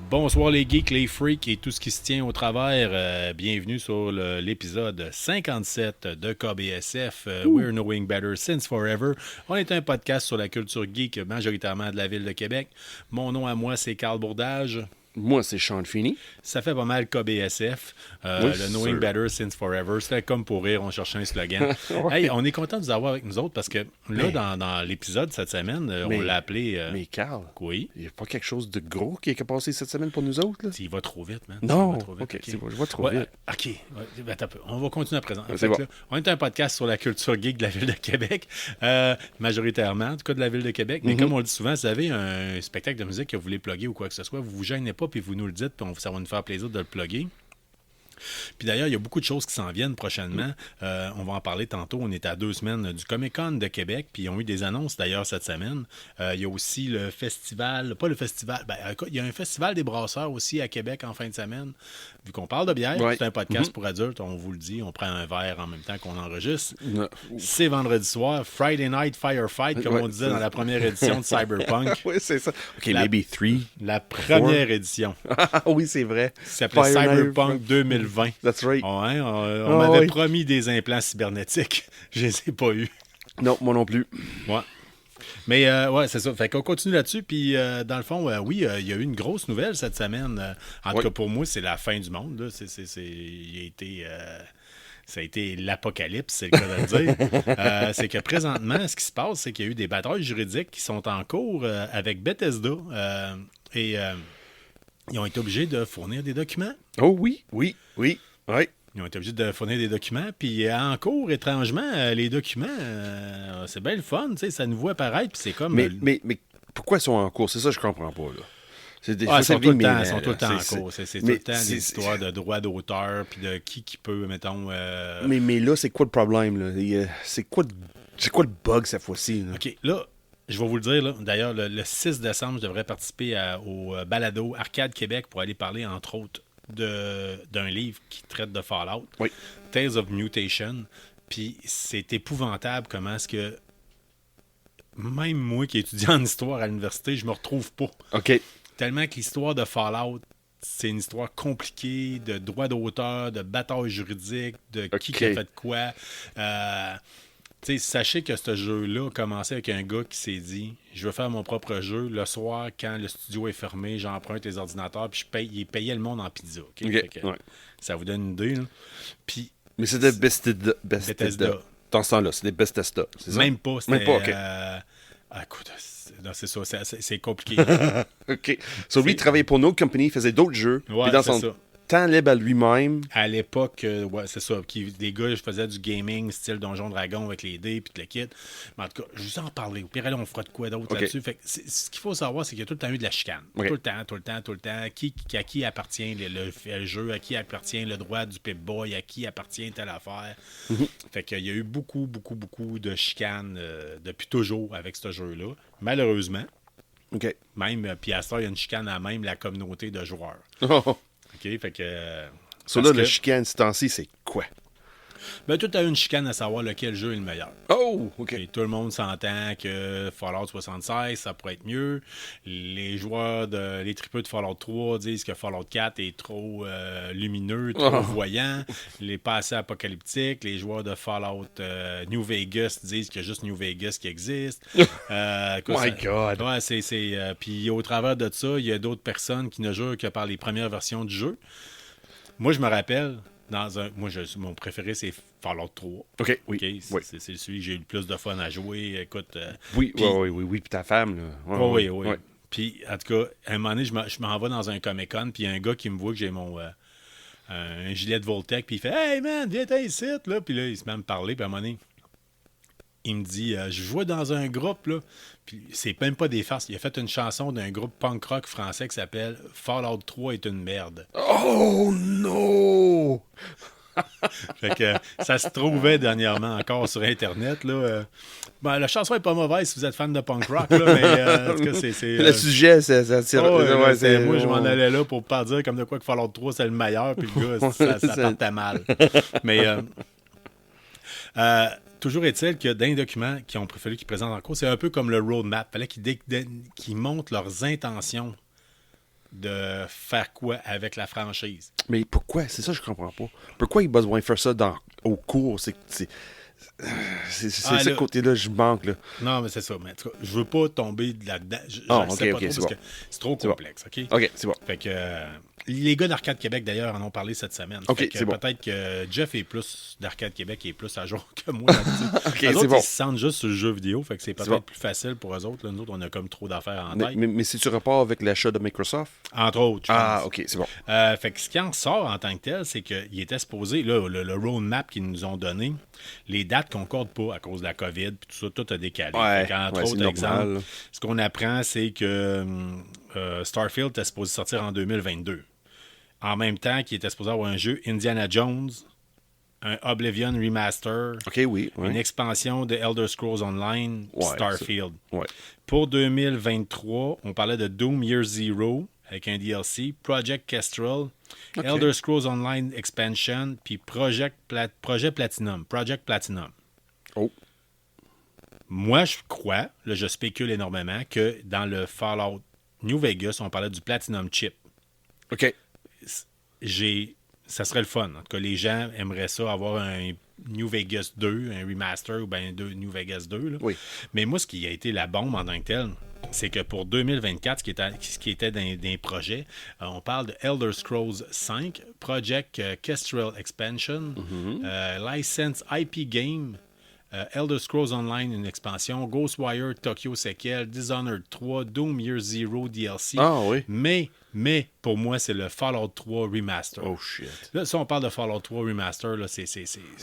Bonsoir les geeks, les freaks et tout ce qui se tient au travers. Bienvenue sur l'épisode 57 de KBSF. We're Knowing Better Since Forever. On est un podcast sur la culture geek majoritairement de la ville de Québec. Mon nom à moi, c'est Carl Bourdage. Moi, c'est Sean Feeney. Ça fait pas mal KBSF. Oui, le Knowing Better Since Forever. C'était comme pour rire, on cherchait un slogan. Ouais. Hey, on est content de vous avoir avec nous autres parce que là, dans l'épisode cette semaine, on l'a appelé... Mais Carl, oui. il n'y a pas quelque chose de gros qui est passé cette semaine pour nous autres? Là? Il va trop vite, man. Non, Il va trop vite. ok, c'est bon, je vais trop vite. OK, attends un peu. On va continuer à présenter. C'est bon. Là, on est un podcast sur la culture geek de la ville de Québec, majoritairement, en tout cas de la ville de Québec. Mais comme on le dit souvent, si vous avez un spectacle de musique que vous voulez plugger ou quoi que ce soit, vous vous gênez pas puis vous nous le dites, puis ça va nous faire plaisir de le plugger. Puis d'ailleurs, il y a beaucoup de choses qui s'en viennent prochainement. On va en parler tantôt. On est à 2 semaines du Comic-Con de Québec, puis ils ont eu des annonces d'ailleurs cette semaine. Il y a aussi le festival, pas le festival, il y a un festival des brasseurs aussi à Québec en fin de semaine. Vu qu'on parle de bière, c'est un podcast pour adultes, on vous le dit, on prend un verre en même temps qu'on enregistre. C'est vendredi soir, Friday Night Firefight, comme on disait dans la première édition de Cyberpunk. Oui, c'est ça. OK, maybe 3. La première édition. Ah oui, c'est vrai. Ça s'appelait Cyberpunk 2020. That's right. Ouais, on m'avait promis des implants cybernetiques. Je les ai pas eus. Non, moi non plus. Ouais. Mais ouais, c'est ça. Fait qu'on continue là-dessus. Puis dans le fond, oui, il y a eu une grosse nouvelle cette semaine. En tout cas, pour moi, c'est la fin du monde. Là. Ça a été l'apocalypse, c'est le cas de le dire. C'est que présentement, ce qui se passe, c'est qu'il y a eu des batailles juridiques qui sont en cours avec Bethesda. Et ils ont été obligés de fournir des documents. Oh oui. Ils ont été obligés de fournir des documents. Puis en cours, étrangement, les documents, c'est bien le fun. Ça nous voit apparaître. Puis c'est comme. Mais pourquoi ils sont en cours? C'est ça que je comprends pas, là. Ils sont tout le temps en cours. C'est tout le temps des histoires de droits d'auteur, puis de qui peut, mettons... Mais là, c'est quoi le problème, là? C'est quoi le bug cette fois-ci? Là? OK, là, je vais vous le dire. Là. D'ailleurs, le 6 décembre, je devrais participer au balado Arcade Québec pour aller parler, entre autres, d'un livre qui traite de Fallout. Oui. Tales of Mutation. Puis c'est épouvantable comment est-ce que... Même moi qui étudie en histoire à l'université, je me retrouve pas. OK. Tellement que l'histoire de Fallout, c'est une histoire compliquée de droits d'auteur, de bataille juridique, de qui a fait quoi. Sachez que ce jeu-là a commencé avec un gars qui s'est dit « Je veux faire mon propre jeu. Le soir, quand le studio est fermé, j'emprunte les ordinateurs puis il payait le monde en pizza. Okay? » Ça vous donne une idée. Là. Puis, mais c'était Bethesda. Dans ce temps-là, c'était Bethesda. Même pas. C'était, même pas, OK. Écoute, non, c'est ça, c'est compliqué. OK. So, lui, il travaillait pour une autre compagnie, il faisait d'autres jeux. Ouais, puis dans son temps libre à lui-même. À l'époque, ouais, c'est ça. Des gars, je faisais du gaming, style Donjon Dragon avec les dés puis le kit. Mais en tout cas, je vous en parler. Au pire, là, on fera de quoi d'autre là-dessus. Fait que ce qu'il faut savoir, c'est qu'il y a tout le temps eu de la chicane. Okay. Tout le temps. À qui appartient le jeu, à qui appartient le droit du Pip-Boy, à qui appartient telle affaire. Fait qu'il y a eu beaucoup de chicanes depuis toujours avec ce jeu-là. Malheureusement. OK. Même, puis à ça, il y a une chicane à même la communauté de joueurs. OK, fait que... Le chicane, ce temps-ci, c'est quoi? Ben, tout a une chicane à savoir lequel jeu est le meilleur. Oh, OK. Et tout le monde s'entend que Fallout 76, ça pourrait être mieux. Les joueurs, les tripeux de Fallout 3 disent que Fallout 4 est trop lumineux, trop voyant. Les pas assez apocalyptiques. Les joueurs de Fallout New Vegas disent qu'il y a juste New Vegas qui existe. My God! Ouais, puis au travers de ça, il y a d'autres personnes qui ne jurent que par les premières versions du jeu. Moi, je me rappelle... mon préféré, c'est Fallout 3. OK, oui. Okay? C'est celui que j'ai eu le plus de fun à jouer. Écoute, oui, puis ta femme, là. Oui. Puis, en tout cas, à un moment donné, je m'en vais dans un Comic-Con, puis il y a un gars qui me voit que j'ai un gilet de Voltec, puis il fait « Hey, man, viens ici! » Puis là, il se met à me parler, puis à un moment donné, il me dit je jouais dans un groupe, là, puis c'est même pas des farces. Il a fait une chanson d'un groupe punk rock français qui s'appelle Fallout 3 est une merde. Oh non! Fait que ça se trouvait dernièrement encore sur Internet. Là, la chanson est pas mauvaise si vous êtes fan de punk rock, là, mais en tout cas, c'est le sujet, ça tire. Moi, je m'en allais là pour pas dire comme de quoi que Fallout 3 c'est le meilleur, puis le gars, ça partait mal. Mais toujours est-il que dans les documents qui ont fallu qu'ils présentent en cours, c'est un peu comme le roadmap. Il fallait qu'ils montrent leurs intentions de faire quoi avec la franchise. Mais pourquoi? C'est ça que je comprends pas. Pourquoi il a besoin de faire ça au cours? C'est ce côté-là, je manque. Là. Non, mais c'est ça. Mais, en tout cas, je veux pas tomber là-dedans. Je ok, sais pas ok, trop c'est parce bon. que c'est trop complexe. OK? OK, c'est bon. Fait que les gars d'Arcade Québec, d'ailleurs, en ont parlé cette semaine. OK, Fait que c'est bon. peut-être que Jeff est plus d'Arcade Québec et est plus à jour que moi. OK, Les c'est autres, bon. ils se sentent juste sur le jeu vidéo. Fait que c'est peut-être bon. plus facile pour eux autres. Là. Nous autres, on a comme trop d'affaires en Mais, tête. mais c'est-tu rapport avec l'achat de Microsoft? Entre autres, je Ah, pense. OK, c'est bon. Fait que ce qui en sort en tant que tel, c'est qu'il était supposé, là, le roadmap qu'ils nous ont donné, les dates ne concordent pas à cause de la COVID, puis tout ça, tout a décalé. Ouais, Fait qu'entre ouais, c'est autres normal, exemples, là. ce qu'on apprend, c'est que Starfield était supposé sortir en 2022. En même temps qu'il était supposé avoir un jeu Indiana Jones, un Oblivion Remaster, OK, oui. une expansion de Elder Scrolls Online, puis Ouais, Starfield. Ouais. Pour 2023, on parlait de Doom Year Zero avec un DLC, Project Kestrel, Ok. Elder Scrolls Online Expansion, puis Projet Platinum. Project Platinum. Oh. Moi, je crois, là, je spécule énormément, que dans le Fallout New Vegas, on parlait du Platinum Chip. OK. Ça serait le fun. En tout cas, les gens aimeraient ça, avoir un New Vegas 2, un remaster ou bien un New Vegas 2. Là. Oui. Mais moi, ce qui a été la bombe en tant que tel, c'est que pour 2024, ce qui était dans les projets, on parle de Elder Scrolls 5, Project Kestrel Expansion, License IP Game, Elder Scrolls Online, une expansion, Ghostwire Tokyo Sequel, Dishonored 3, Doom Year Zero DLC. Ah, oui. Mais, pour moi, c'est le Fallout 3 Remaster. Oh, shit. Là, si on parle de Fallout 3 Remaster, là,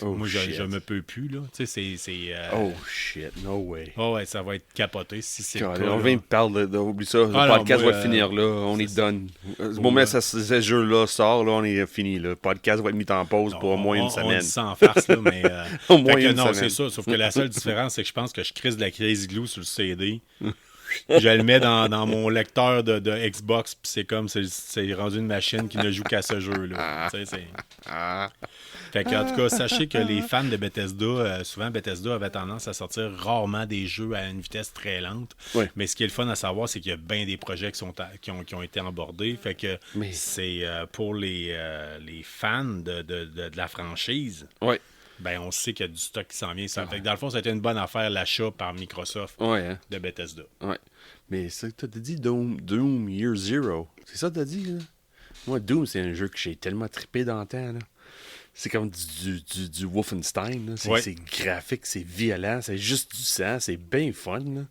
Oh, moi, shit. je me peux plus. Là. Tu sais, c'est. Oh, shit. No way. Oh, ouais, ça va être capoté si c'est le God, cas, on là. vient de parler de oublie ça. Le Ah, non, podcast moi, va finir là. On est c'est- done. Du moment que ce jeu-là sort, là, on est fini. Là. Le podcast va être mis en pause pour au moins une On semaine. dit ça en farce, là, mais. Au moins fait que une non, semaine. c'est ça. Sauf que la seule différence, c'est que je pense que je crise de la Crazy Glue sur le CD. Je le mets dans mon lecteur de Xbox, puis c'est comme, c'est rendu une machine qui ne joue qu'à ce jeu-là. Tu sais, Fait que, en tout cas, sachez que les fans de Bethesda, souvent Bethesda avait tendance à sortir rarement des jeux à une vitesse très lente. Oui. Mais ce qui est le fun à savoir, c'est qu'il y a bien des projets qui ont été abordés. Fait que Mais- c'est pour les fans de la franchise. Ouais. Ben, on sait qu'il y a du stock qui s'en vient. Ça fait que dans le fond, ça a été une bonne affaire, l'achat par Microsoft Ouais, hein. de Bethesda. Ouais. Mais ça que t'as dit, Doom Year Zero. C'est ça que t'as dit, là? Moi, Doom, c'est un jeu que j'ai tellement trippé dans le temps, là. C'est comme du Wolfenstein, là. Ouais. C'est graphique, c'est violent, c'est juste du sang, c'est bien fun, là.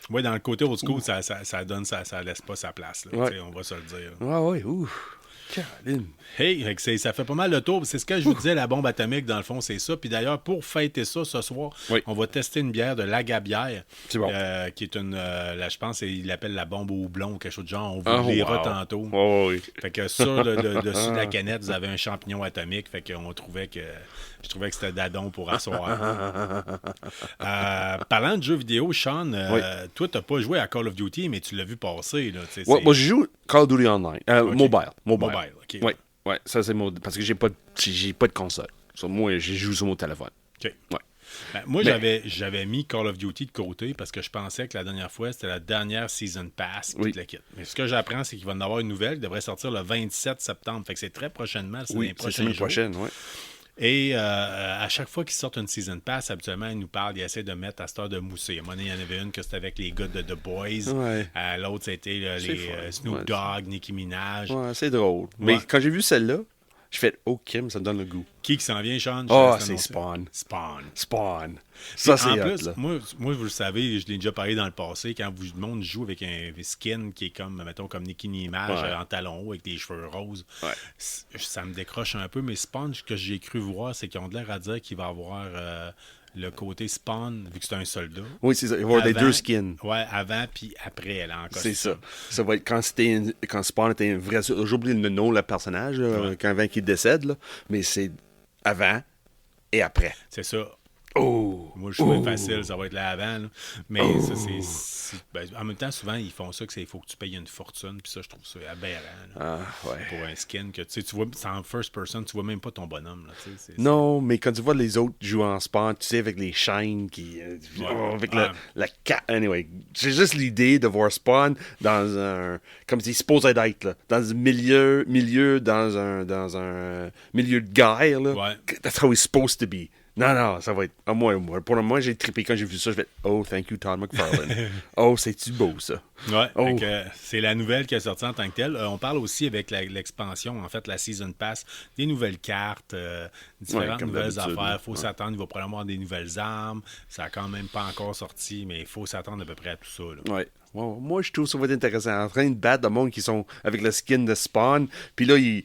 Oui, dans le côté old school, ça laisse pas sa place. Là, Ouais. tu sais, on va se le dire. Ouais, ouf. Caroline. Hey, fait que ça fait pas mal le tour. C'est ce que je vous disais, la bombe atomique, dans le fond, c'est ça. Puis d'ailleurs, pour fêter ça ce soir, Oui. on va tester une bière de Lagabière. C'est bon. Qui est une, là, je pense, il l'appelle la bombe au houblon ou quelque chose de genre. On vous Ah, le lira wow. tantôt. Ouais. Fait que sur le dessus de la canette, vous avez un champignon atomique. Fait qu'on trouvait que je trouvais que c'était dadon pour asseoir. Parlant de jeux vidéo, Sean, toi, t'as pas joué à Call of Duty, mais tu l'as vu passer. Là, tu sais, Ouais, c'est- moi, je joue Call of Duty Online. Ok. Mobile. Mobile, ok. Ouais, ça, c'est mon... Parce que j'ai pas de console. Sur moi, j'ai joué sur mon téléphone. OK. Ouais. Ben, moi, Mais- j'avais mis Call of Duty de côté parce que je pensais que la dernière fois, c'était la dernière Season Pass. Oui. Toute la kit. Mais ce que j'apprends, c'est qu'il va en avoir une nouvelle qui devrait sortir le 27 septembre. Fait que c'est très prochainement. C'est dans les Oui, c'est prochains semaine jours. prochaine, ouais. Et à chaque fois qu'ils sortent une Season Pass, habituellement, ils nous parlent, ils essaient de mettre à cette heure de mousser. À un moment donné, il y en avait une que c'était avec les gars de The Boys. Ouais. L'autre, c'était C'est les fun. Snoop Ouais, Dogg, Nicki Minaj. Ouais, c'est drôle. Mais Ouais. quand j'ai vu celle-là, je fais oh Kim, ça me donne le goût. Qui s'en vient, Sean? Je Ah, laisse c'est t'annoncer. Spawn. Spawn. Ça, En c'est hot, plus, là. moi, vous le savez, je l'ai déjà parlé dans le passé, quand le monde joue avec un skin qui est comme, mettons, comme Nicki Minaj Ouais. en talons hauts avec des cheveux roses, Ouais. ça me décroche un peu. Mais Spawn, ce que j'ai cru voir, c'est qu'ils ont de l'air à dire qu'il va avoir le côté Spawn, vu que c'est un soldat. Oui, c'est ça. Il va y avoir des Avant- deux skins. Ouais, avant puis après, là, en costume. C'est ça. Ça va être quand Spawn était un vrai... J'ai oublié le nom, le personnage, là, Ouais. avant qu'il décède, là. Mais c'est avant et après. C'est ça. Oh! Moi, je trouvais facile, ça va être là avant. Là. Mais ça, en même temps, souvent, ils font ça il faut que tu payes une fortune. Puis ça, je trouve ça aberrant. Là, Ouais. pour un skin que tu vois, c'est en first person, tu vois même pas ton bonhomme. Là, Non, mais quand tu vois les autres jouer en spawn, tu sais, avec les chaînes qui. Avec la carte. Anyway, c'est juste l'idée de voir Spawn dans un. Comme c'est supposé être, là. Dans un milieu dans un milieu de guerre, là. Ouais. That's how it's supposed to be. Non, ça va être. Pour moi, j'ai trippé quand j'ai vu ça. Je vais oh, thank you, Todd McFarlane. Oh, c'est-tu beau, ça? Ouais, Oh. c'est la nouvelle qui est sortie en tant que telle. On parle aussi avec l'expansion, en fait, la Season Pass, des nouvelles cartes, différentes nouvelles affaires. Il faut s'attendre, il va probablement avoir des nouvelles armes. Ça n'a quand même pas encore sorti, mais il faut s'attendre à peu près à tout ça. Là. Ouais. Moi, je trouve ça va être intéressant. En train de battre le monde qui sont avec le skin de Spawn. Puis là, il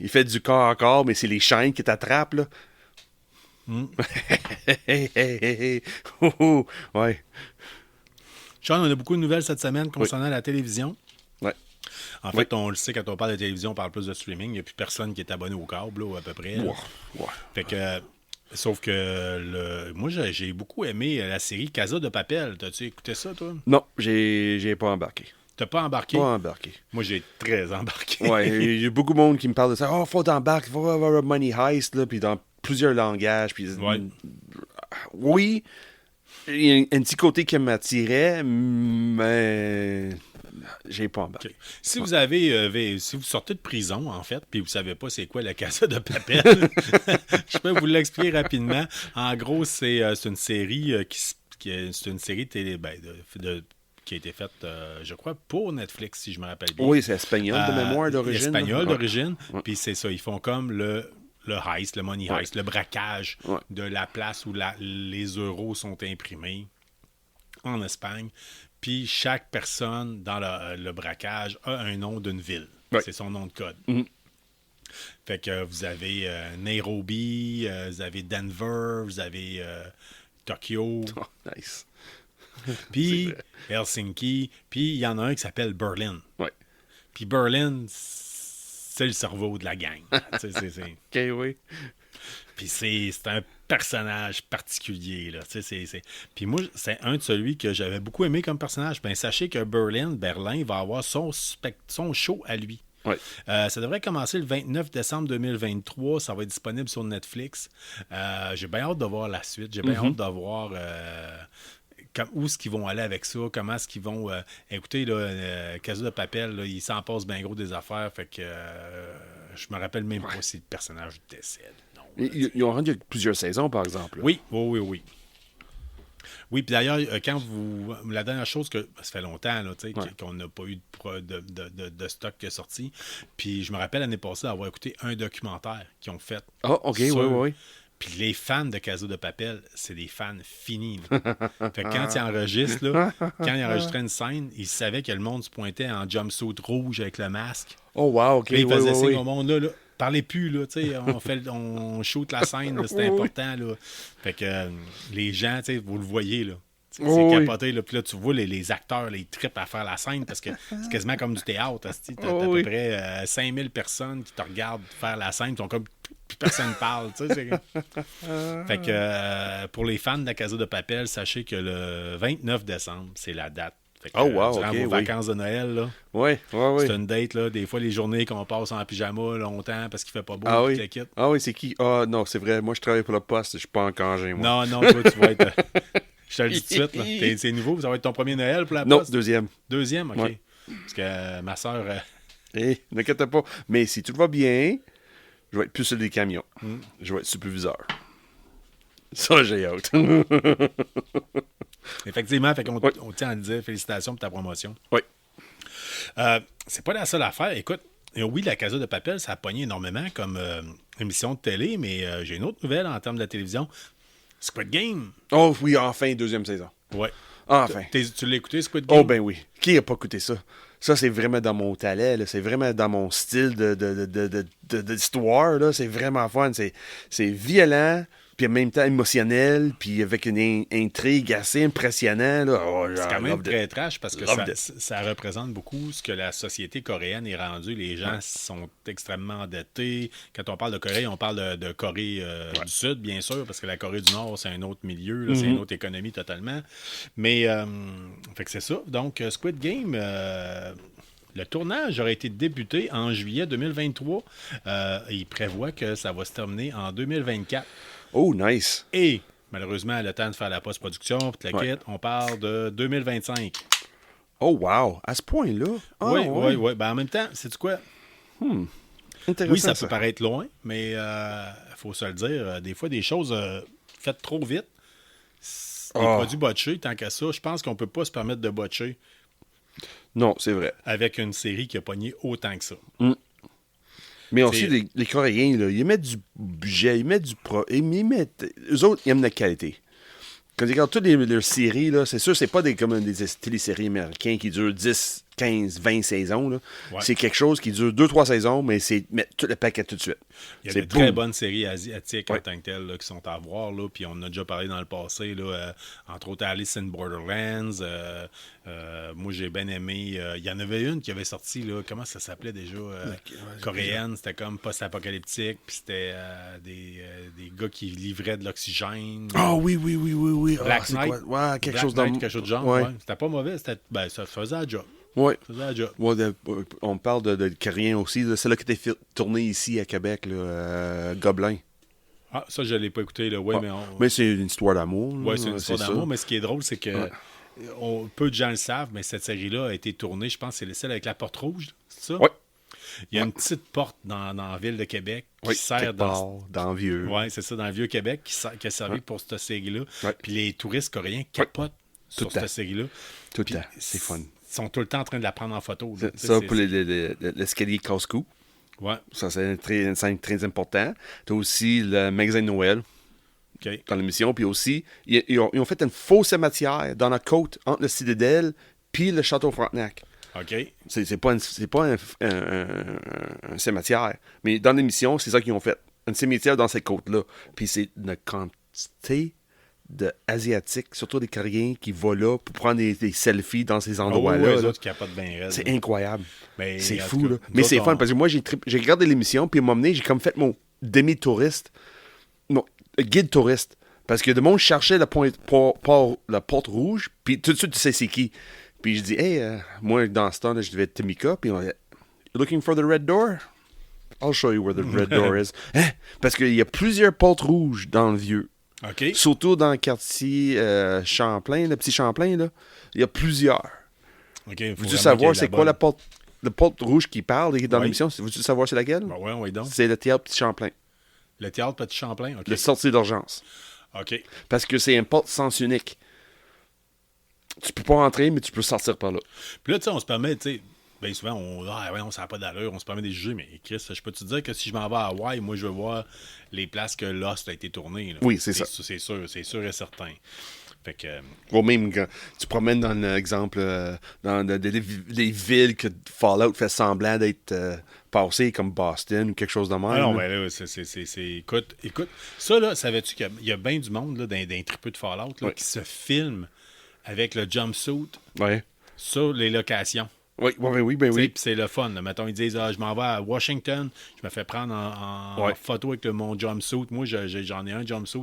fait du corps à corps, mais c'est les chaînes qui t'attrapent, là. Ouais. Sean, on a beaucoup de nouvelles cette semaine concernant la télévision. Ouais. En fait, on le sait, quand on parle de télévision, on parle plus de streaming. Il n'y a plus personne qui est abonné au câble, là, à peu près. Ouais. Fait que, sauf que moi, j'ai beaucoup aimé la série Casa de Papel. T'as-tu écouté ça, toi? Non, j'ai pas embarqué. T'as pas embarqué? Pas embarqué. Moi, j'ai très embarqué. Ouais, il y a beaucoup de monde qui me parle de ça. Oh, faut t'embarquer, faut avoir un Money Heist, là, puis dans plusieurs langages. Puis, Ouais. Oui, il y a un petit côté qui m'attirait, mais j'ai pas embarqué. Okay. Si vous avez, si vous sortez de prison, en fait, puis vous savez pas c'est quoi la Casa de Papel, je peux vous l'expliquer rapidement. En gros, c'est une série c'est une série télé, qui a été faite, je crois, pour Netflix, si je me rappelle bien. Oui, c'est espagnol de mémoire d'origine. Espagnol d'origine. Ouais. Puis c'est ça, ils font comme le heist, le money heist, le braquage de la place où les euros sont imprimés en Espagne. Puis chaque personne dans le braquage a un nom d'une ville. Ouais. C'est son nom de code. Mm-hmm. Fait que vous avez Nairobi, vous avez Denver, vous avez Tokyo. Oh, nice. Puis Helsinki, puis il y en a un qui s'appelle Berlin. Ouais. Puis Berlin, c'est le cerveau de la gang. OK, oui. Puis c'est un personnage particulier. Là. Puis moi, c'est un de celui que j'avais beaucoup aimé comme personnage. Ben, sachez que Berlin va avoir son show à lui. Ouais. Ça devrait commencer le 29 décembre 2023. Ça va être disponible sur Netflix. J'ai bien hâte de voir la suite. J'ai bien hâte de voir où est-ce qu'ils vont aller avec ça, comment est-ce qu'ils vont... écoutez, là, Casa de Papel, là, il s'en passe bien gros des affaires, fait que je me rappelle même pas si le personnage décède. Non, Ils ont rendu plusieurs saisons, par exemple. Oui. Oui, puis d'ailleurs, quand la dernière chose que... Ça fait longtemps là, qu'on n'a pas eu de stock qui est sorti, puis je me rappelle l'année passée d'avoir écouté un documentaire qu'ils ont fait. Ah, OK, oui. Puis les fans de Casa de Papel, c'est des fans finis. Fait que quand ils enregistrent, là, quand ils enregistraient une scène, ils savaient que le monde se pointait en jumpsuit rouge avec le masque. Oh, wow, OK, Puis ils faisaient signe oui. au monde, là, parlez plus, là, on shoot la scène, là, c'est important, là. Fait que les gens, vous le voyez, là. C'est capoté, là. Puis là, tu vois les acteurs, les tripent à faire la scène parce que c'est quasiment comme du théâtre. T'as à peu près 5000 personnes qui te regardent faire la scène, sont comme plus personne parle. Fait que pour les fans de la Casa de Papel, sachez que le 29 décembre, c'est la date. Fait que, durant vos vacances de Noël, là, c'est une date. Là, des fois, les journées qu'on passe en pyjama longtemps parce qu'il fait pas beau. Ah oui, c'est qui? Ah non, c'est vrai. Moi, je travaille pour le poste. Je suis pas en congé, moi. Non, toi, tu vas être... Je te le dis tout de suite. Là. C'est nouveau. Ça va être ton premier Noël pour la poste? Non, deuxième. Deuxième, OK. Ouais. Parce que ma soeur... n'inquiète pas. Mais si tout va bien, je vais être plus sur des camions. Je vais être superviseur. Ça, j'ai hâte. Effectivement, on tient à dire félicitations pour ta promotion. Oui. C'est pas la seule affaire. Écoute, oui, la Casa de Papel, ça a pogné énormément comme émission de télé, mais j'ai une autre nouvelle en termes de la télévision. Squid Game. Oh oui, enfin, deuxième saison. Ouais. Enfin. Tu l'as écouté, Squid Game? Oh ben oui. Qui n'a pas écouté ça? Ça, c'est vraiment dans mon talent. Là. C'est vraiment dans mon style d'histoire. Là. C'est vraiment fun. C'est violent, puis en même temps émotionnel, puis avec une intrigue assez impressionnante. Là. Oh, C'est quand même loved très it. trash parce que Loved ça représente beaucoup ce que la société coréenne est rendue. Les gens sont extrêmement endettés. Quand on parle de Corée, on parle de Corée du Sud, bien sûr, parce que la Corée du Nord, c'est un autre milieu, là, c'est une autre économie totalement. Mais, fait que c'est ça. Donc, Squid Game... le tournage aurait été débuté en juillet 2023. Il prévoit que ça va se terminer en 2024. Oh, nice. Et, malheureusement, le temps de faire la post-production, puis la Ouais. kit, on parle de 2025. Oh, wow. À ce point-là. Ah, Oui, ouais. oui, oui. Ben, en même temps, sais-tu quoi? Intéressant, Oui, ça peut paraître loin, mais il faut se le dire. Des fois, des choses faites trop vite, des produits botchés, tant qu'à ça, je pense qu'on peut pas se permettre de botcher Non, c'est vrai. avec une série qui a pogné autant que ça. Mais aussi, les Coréens, là, ils mettent du budget, ils mettent du eux autres, ils aiment la qualité. Quand ils regardent toutes leurs séries, là, c'est sûr, c'est pas comme des téléséries américaines qui durent 10, 15, 20 saisons. Là. Ouais. C'est quelque chose qui dure 2-3 saisons, mais c'est mettre tout le paquet tout de suite. Il y a C'est de très boum. bonnes séries asiatiques en tant que telles là, qui sont à voir. Là, puis on en a déjà parlé dans le passé. Là, entre autres, Alice in Borderlands. Moi, j'ai bien aimé. Il y en avait une qui avait sorti. Là, comment ça s'appelait déjà coréenne. C'était comme post-apocalyptique. Puis c'était des gars qui livraient de l'oxygène. Ah oui, oui, oui, oui, oui. Black Ah, c'est Knight. quoi? Ouais, quelque Black chose Knight, quelque chose de genre. Ouais. Ouais. C'était pas mauvais. Ça faisait la job. Ouais. Ça faisait la job. Ouais, on parle de Coréen aussi. Là. C'est là que t'es tourné ici à Québec, là, Gobelin. Ah, ça, je l'ai pas écouté. Là. Ouais, Mais c'est une histoire d'amour. Oui, c'est une histoire ça. d'amour, mais ce qui est drôle, c'est que peu de gens le savent, mais cette série-là a été tournée, je pense, c'est celle avec la porte rouge, c'est ça? Ouais. Il y a une petite porte dans la ville de Québec qui Oui, sert quelque part, dans le vieux. Oui, c'est ça, dans le vieux Québec, qui a servi pour cette série-là. Ouais. Puis les touristes coréens capotent sur Tout le cette série-là. Tout le Puis temps. C'est fun. Ils sont tout le temps en train de la prendre en photo. là. Ça, pour l'escalier casse-cou. Ouais, Ça, c'est une scène très important. T'as aussi le magasin de Noël OK. dans l'émission. Puis aussi, ils ont fait une fausse cimetière dans la côte entre le Citadel puis le Château Frontenac. OK. C'est pas un cimetière. Mais dans l'émission, c'est ça qu'ils ont fait. Un cimetière dans ces côtes-là. Puis c'est une quantité d'Asiatiques, surtout des Coréens, qui vont là pour prendre des selfies dans ces endroits-là. les là. autres capotent bien raide. C'est incroyable. Mais, C'est en fou, tout cas, là. nous Mais c'est autres, fun parce que moi, j'ai regardé l'émission, puis à un moment donné, j'ai comme fait mon demi-touriste. Non, guide touriste. Parce que le monde cherchait la porte rouge, puis tout de suite, tu sais c'est qui. Puis je dis, hey, moi, dans ce temps-là, je devais être Tamika, puis on dit, looking for the red door? I'll show you where the red door is. Hein? Parce qu'il y a plusieurs portes rouges dans le vieux. OK. Surtout dans le quartier Champlain, le petit Champlain, là. Il y a plusieurs. OK. Veux-tu savoir c'est quoi la porte rouge qui parle dans l'émission? Veux-tu savoir c'est laquelle? Ben ouais, on va y donc. C'est le théâtre Petit Champlain. Le théâtre Petit Champlain, OK. Le sortie d'urgence. OK. Parce que c'est un porte sens unique. Tu peux pas rentrer, mais tu peux sortir par là. Puis là, tu sais, on se permet, tu sais, bien souvent, on s'en a pas d'allure, on se permet de juger, mais Chris, je peux te dire que si je m'en vais à Hawaï, moi, je veux voir les places que Lost a été tourné. Là. Oui, c'est ça. C'est sûr et certain. Fait que... Ou même quand tu promènes dans l'exemple, dans des villes que Fallout fait semblant d'être passé, comme Boston ou quelque chose de même. Ah non, là. ben là, écoute, ça, là, savais-tu qu'il y a bien du monde là, dans tripeux de Fallout là, Ouais. qui se filme avec le jumpsuit Ouais. sur les locations. Oui, oui, ben Tu sais, oui. puis c'est le fun. Là. Mettons, ils disent je m'en vais à Washington, je me fais prendre en Ouais. photo avec mon jumpsuit. Moi, j'en ai un jumpsuit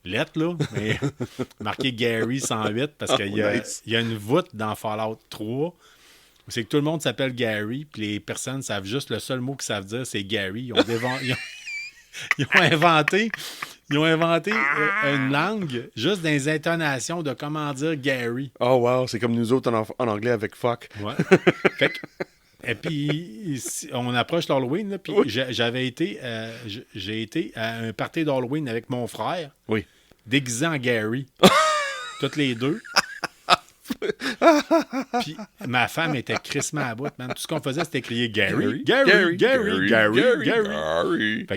lettre, là, mais marqué Gary 108 parce qu'il nice. y a une voûte dans Fallout 3. C'est que tout le monde s'appelle Gary, puis les personnes savent juste le seul mot qu'ils savent dire, c'est Gary. Ils ont inventé une langue juste dans les intonations de comment dire Gary. Oh wow, c'est comme nous autres en anglais avec fuck. Ouais. Fait que, et puis, on approche l'Halloween, là, puis Oui. j'ai été à un party d'Halloween avec mon frère, Oui. déguisé en Gary. Toutes les deux. Puis ma femme était crissement à bout, man. Tout ce qu'on faisait, c'était crier Gary. Fait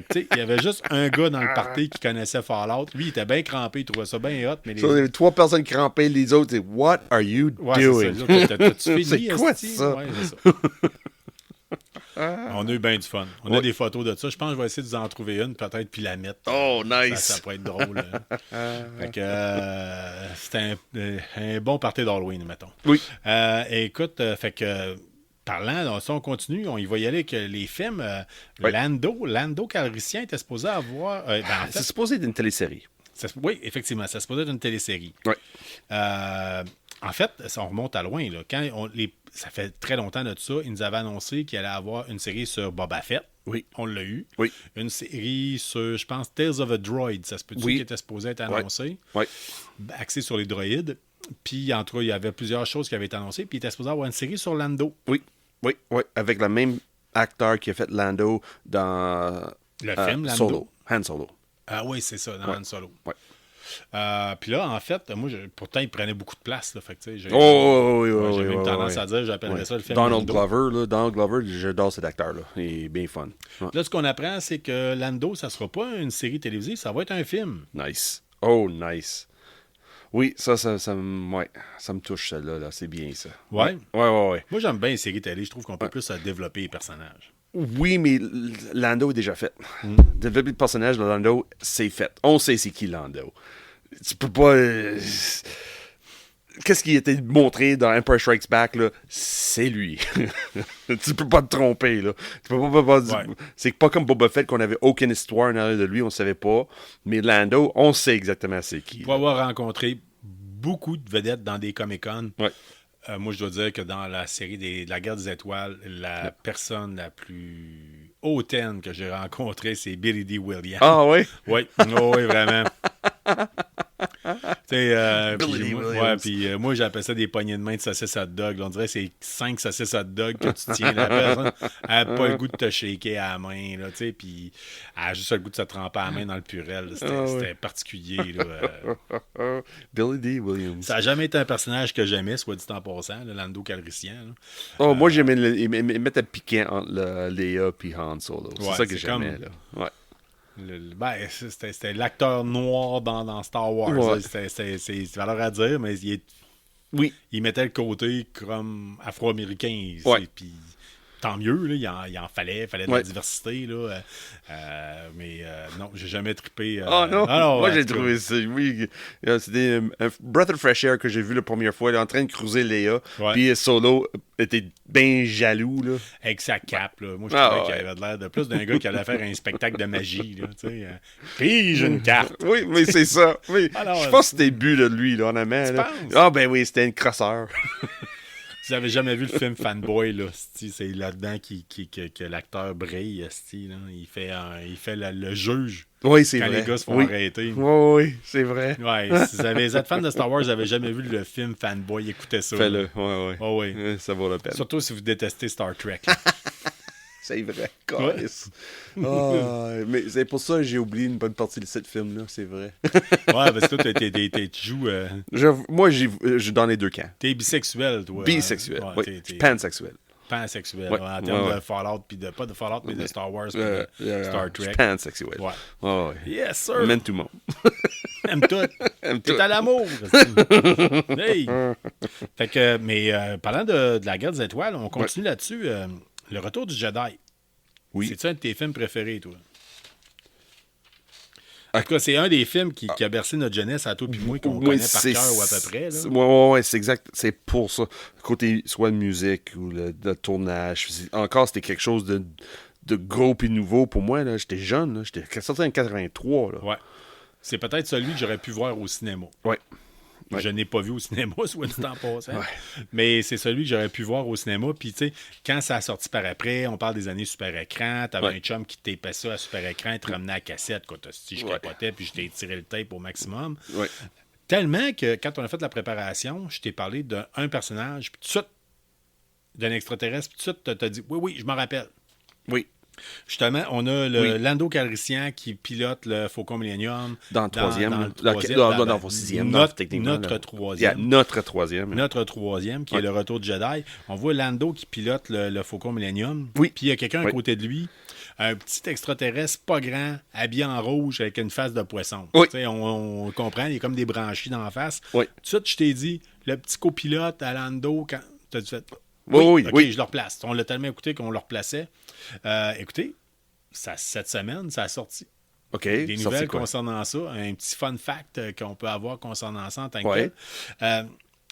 que, tu sais, il y avait juste un gars dans le party qui connaissait Fallout. Lui, il était bien crampé, il trouvait ça bien hot. Mais Ça, il y avait 3 personnes crampées, les autres, c'est What are you Ouais, doing? c'est ça. T'as-tu fini, C'est quoi esti? ça? Ouais, c'est ça. On a eu bien du fun. On a des photos de ça. Je pense que je vais essayer de vous en trouver une, peut-être, puis la mettre. Oh, nice! Ça pourrait être drôle. Fait que c'était un bon party d'Halloween, mettons. Oui. Écoute, fait que parlant, si on continue, on y va y aller avec les films. Lando Calrissian était supposé avoir... en fait, c'est supposé être une télésérie. Oui, effectivement, ça se supposé être une télésérie. Oui. En fait, on remonte à loin. Là. Ça fait très longtemps de ça, ils nous avaient annoncé qu'il allait avoir une série sur Boba Fett. Oui. On l'a eu. Oui. Une série sur, je pense, Tales of a Droid. Ça se peut-tu qui était supposé être annoncé. Oui. Axé sur les droïdes. Puis, en tout cas, il y avait plusieurs choses qui avaient été annoncées. Puis, il était supposé avoir une série sur Lando. Oui. Oui. Oui. Avec le même acteur qui a fait Lando dans... Le film Lando. Solo. Han Solo. Ah oui, c'est ça, dans Han Solo. Oui. Puis là, en fait, moi, pourtant, il prenait beaucoup de place. Là, fait que, j'ai même tendance à dire, j'appellerais ça le film Donald Lando. Glover, j'adore cet acteur-là. Il est bien fun. Ouais. Là, ce qu'on apprend, c'est que Lando, ça sera pas une série télévisée, ça va être un film. Nice. Oh, nice. Oui, ça me touche, celle-là. Là. C'est bien, ça. Ouais. Ouais. Moi, j'aime bien les séries télé. Je trouve qu'on peut plus développer les personnages. Oui, mais Lando est déjà fait. Développer le personnage de Lando, c'est fait. On sait c'est qui Lando. Tu peux pas... Qu'est-ce qui a été montré dans Empire Strikes Back, là? C'est lui. Tu peux pas te tromper, là. Tu peux pas dire... C'est pas comme Boba Fett qu'on avait aucune histoire en arrière de lui, on savait pas. Mais Lando, on sait exactement c'est qui. Pour avoir rencontré beaucoup de vedettes dans des Comic-Con, moi, je dois dire que dans la série de la Guerre des Étoiles, la personne la plus hautaine que j'ai rencontrée, c'est Billy Dee Williams. Ah oui? Oui, oui, vraiment. Billy Williams. Puis moi, j'appelle ça des poignées de main de saucisses hot dog. On dirait que c'est 5 saucisses hot dog que tu tiens. La personne n'a pas le goût de te shaker à la main, puis elle a juste le goût de se tremper à la main dans le purel. C'était particulier. Là. Billy Dee Williams. Ça n'a jamais été un personnage que j'aimais, soit dit en passant, le Lando Calrissian. Moi, j'aimais mettre un piquant entre Léa et Han Solo. C'est ça que j'aimais. Là. Ouais. C'était l'acteur noir dans Star Wars. Ouais. C'est valeur à dire, mais il mettait le côté comme afro-américain. Puis tant mieux, là, il en fallait de la diversité. Là, mais non, j'ai jamais trippé. Non, moi j'ai trouvé ça. Oui, c'était un breath of fresh air que j'ai vu la première fois. Il est en train de cruiser Léa. Puis Solo était bien jaloux. Là. Avec sa cape. Là. Moi, je trouvais qu'il avait l'air de plus d'un gars qui allait faire un spectacle de magie. Puis j'ai une carte. Oui, mais c'est ça. Oui. Je pense que c'était le but de lui, là, honnêtement. Ah, ben oui, c'était une crosseur. Si vous n'avez jamais vu le film Fanboy, là, c'est là-dedans que l'acteur brille. Là. Il fait le juge. Oui, c'est quand vrai. Les gars se font arrêter. Oui, c'est vrai. Ouais, si vous êtes fan de Star Wars, vous n'avez jamais vu le film Fanboy, écoutez ça. Fais-le, oui. Ça vaut la peine. Surtout si vous détestez Star Trek. C'est vrai, mais c'est pour ça que j'ai oublié une bonne partie de ce film-là, c'est vrai. Parce que toi, tu joues... Moi, je joue dans les deux camps. T'es bisexuel, toi. Bisexuel, oui. Pansexuel. Pansexuel, en termes de Fallout, puis pas de Fallout, mais de Star Wars, puis de Star Trek. Pansexuel. Yes, sir. Même tout le monde. Aime tout. T'es à l'amour. Hey. Fait que, mais parlant de la Guerre des Étoiles, on continue là-dessus. Le Retour du Jedi. Oui. C'est-tu un de tes films préférés, toi? En tout cas, c'est un des films qui a bercé notre jeunesse à toi puis moi, qu'on connaît par cœur ou à peu près. Oui, c'est exact. C'est pour ça. Côté soit de musique ou le tournage. Encore, c'était quelque chose de gros et nouveau pour moi. Là. J'étais jeune. Là. J'étais sorti en 83. Là. Ouais. C'est peut-être celui que j'aurais pu voir au cinéma. Ouais. Je n'ai pas vu au cinéma, soit dit en passant. Mais c'est celui que j'aurais pu voir au cinéma. Puis, tu sais, quand ça a sorti par après, on parle des années super écran. T'avais un chum qui tapait ça à super écran, te ramenait à cassette. Quand je capotais, puis je t'ai tiré le tape au maximum. Ouais. Tellement que quand on a fait la préparation, je t'ai parlé d'un personnage, puis tout de suite, d'un extraterrestre, puis tout de suite, t'as dit oui, je m'en rappelle. Oui. Justement, on a le Lando Calrissian qui pilote le Faucon Millennium. Dans le troisième. Dans le sixième. Notre troisième. Notre troisième. Notre troisième, qui est le Retour de Jedi. On voit Lando qui pilote le Faucon Millennium. Oui. Puis il y a quelqu'un à côté de lui, un petit extraterrestre pas grand, habillé en rouge avec une face de poisson. Oui. On comprend, il est comme des branchies dans la face. Oui. Tout de suite, je t'ai dit, le petit copilote à Lando, quand t'as fait... Oui, OK, oui. je le replace. On l'a tellement écouté qu'on le replaçait. Écoutez, cette semaine, ça a sorti. OK. Des Sorti nouvelles quoi? concernant ça. Un petit fun fact qu'on peut avoir concernant ça en tant que Ouais. tel.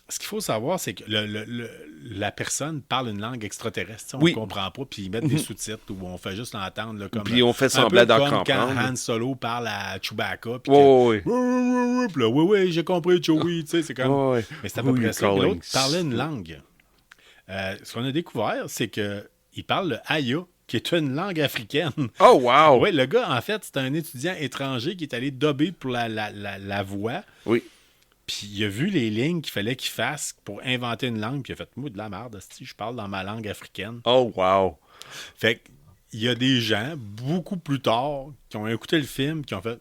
Ce qu'il faut savoir, c'est que la personne parle une langue extraterrestre. On Oui. ne comprend pas, puis ils mettent des sous-titres où on fait juste l'entendre. Là, comme, Puis on fait un semblant peu d'en comme quand comprendre. Han Solo parle à Chewbacca. Puis Oui, puis là, oui, j'ai compris, Chewie. Tu sais, c'est comme... oui. Mais c'est à peu Who près you ça. Puis calling? l'autre parlait une langue. Ce qu'on a découvert, c'est qu'il parle le Aya, qui est une langue africaine. Oh, wow! Oui, le gars, en fait, c'est un étudiant étranger qui est allé dubber pour la voix. Oui. Puis il a vu les lignes qu'il fallait qu'il fasse pour inventer une langue. Puis il a fait, moi, de la merde, si je parle dans ma langue africaine. Oh, wow! Fait qu'il y a des gens, beaucoup plus tard, qui ont écouté le film, qui ont fait,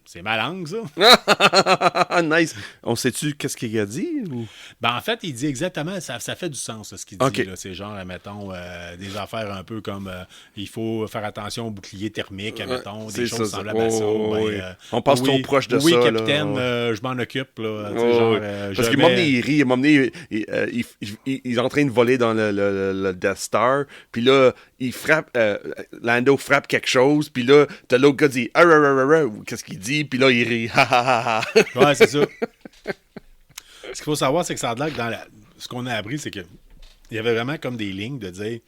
c'est ma langue, ça. Nice. On sait-tu qu'est-ce qu'il a dit? Ou... Ben, en fait, il dit exactement, ça fait du sens, là, ce qu'il dit. Ok. Là. C'est genre, mettons, des affaires un peu comme il faut faire attention au bouclier thermique, mettons, des c'est choses ça. semblables à ça. Oh, Ben, oui. On passe oui, trop proche de oui, ça. capitaine, là. je m'en occupe. Là, tu sais, Oh, genre, oui. Parce qu'il m'a amené, il rit. Il m'a amené, il est en train de voler dans le Death Star. Puis là, il frappe, Lando frappe quelque chose. Puis là, t'as l'autre gars qui dit, ah, qu'est-ce qu'il dit? Puis là, il rit, ha, ha, ha, ha. Ouais, c'est ça. Ce qu'il faut savoir, c'est que ça a l'air que ce qu'on a appris, c'est que il y avait vraiment comme des lignes de dire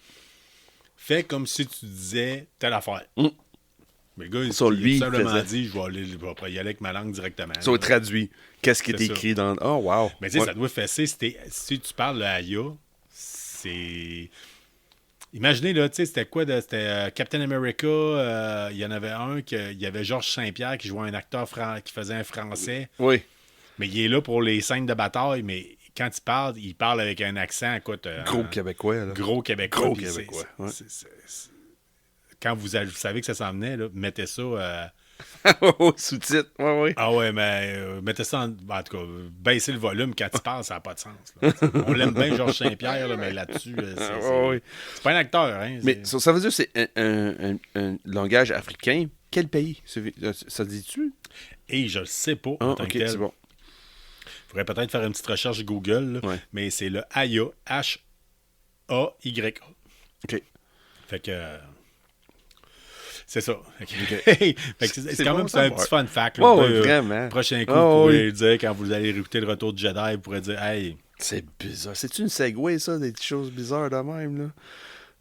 fais comme si tu disais telle affaire. Mais le gars, Sur lui, il a simplement faisait. dit je vais y aller avec ma langue directement. Ça là. traduit. Qu'est-ce qui est C'est ça. écrit dans... Oh, wow. Mais tu sais, Ouais. ça doit fesser. Si tu parles de Aya, c'est. Imaginez, là, tu sais, c'était quoi? C'était Captain America. Il y en avait un, il y avait Georges Saint-Pierre qui jouait un acteur qui faisait un français. Oui. Mais il est là pour les scènes de bataille, mais quand il parle avec un accent, écoute... Gros Québécois, là. Gros Québécois. Gros puis Québécois, ouais. Quand vous savez que ça s'en venait, là, mettez ça... Sous-titres. Ouais, ouais. Ah ouais, mais mettez ça en tout cas, baissez le volume quand il parle, ça n'a pas de sens. Là. On l'aime bien, Georges Saint-Pierre, là, mais là-dessus, Ouais. c'est pas un acteur. Hein, Mais ça veut dire que c'est un langage africain. Quel pays? Ça dit-tu? Et je le sais pas. Ah, en tant ok, que tel. c'est bon. Faudrait peut-être faire une petite recherche Google, là, Ouais. mais c'est le Aya, H-A-Y-A. OK. Fait que. C'est ça. Fait que- Fait que c'est C'est quand bon même à c'est un savoir. petit fun fact. Ouais, là. ouais, vraiment. Prochain coup, Ah, vous pourrez oui. le dire quand vous allez réécouter le retour du Jedi, vous pourrez dire hey, C'est bizarre. C'est-tu une segway, ça? Des petites choses bizarres de même, là?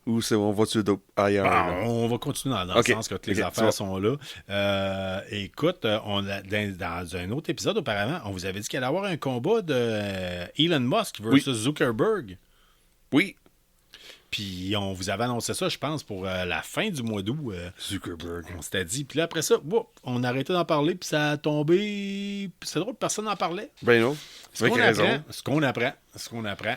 Ou on va-tu ailleurs? là? on va continuer dans Ok. le sens que toutes les Ok, affaires c'est bon. sont là. Écoute, dans un autre épisode auparavant, on vous avait dit qu'il allait y avoir un combat de Elon Musk versus Zuckerberg. Oui. Puis on vous avait annoncé ça, je pense, pour la fin du mois d'août. Zuckerberg. On s'était dit. Puis là, après ça, on a arrêté d'en parler, puis ça a tombé. Puis c'est drôle, personne n'en parlait. Ben non. Ce qu'on apprend,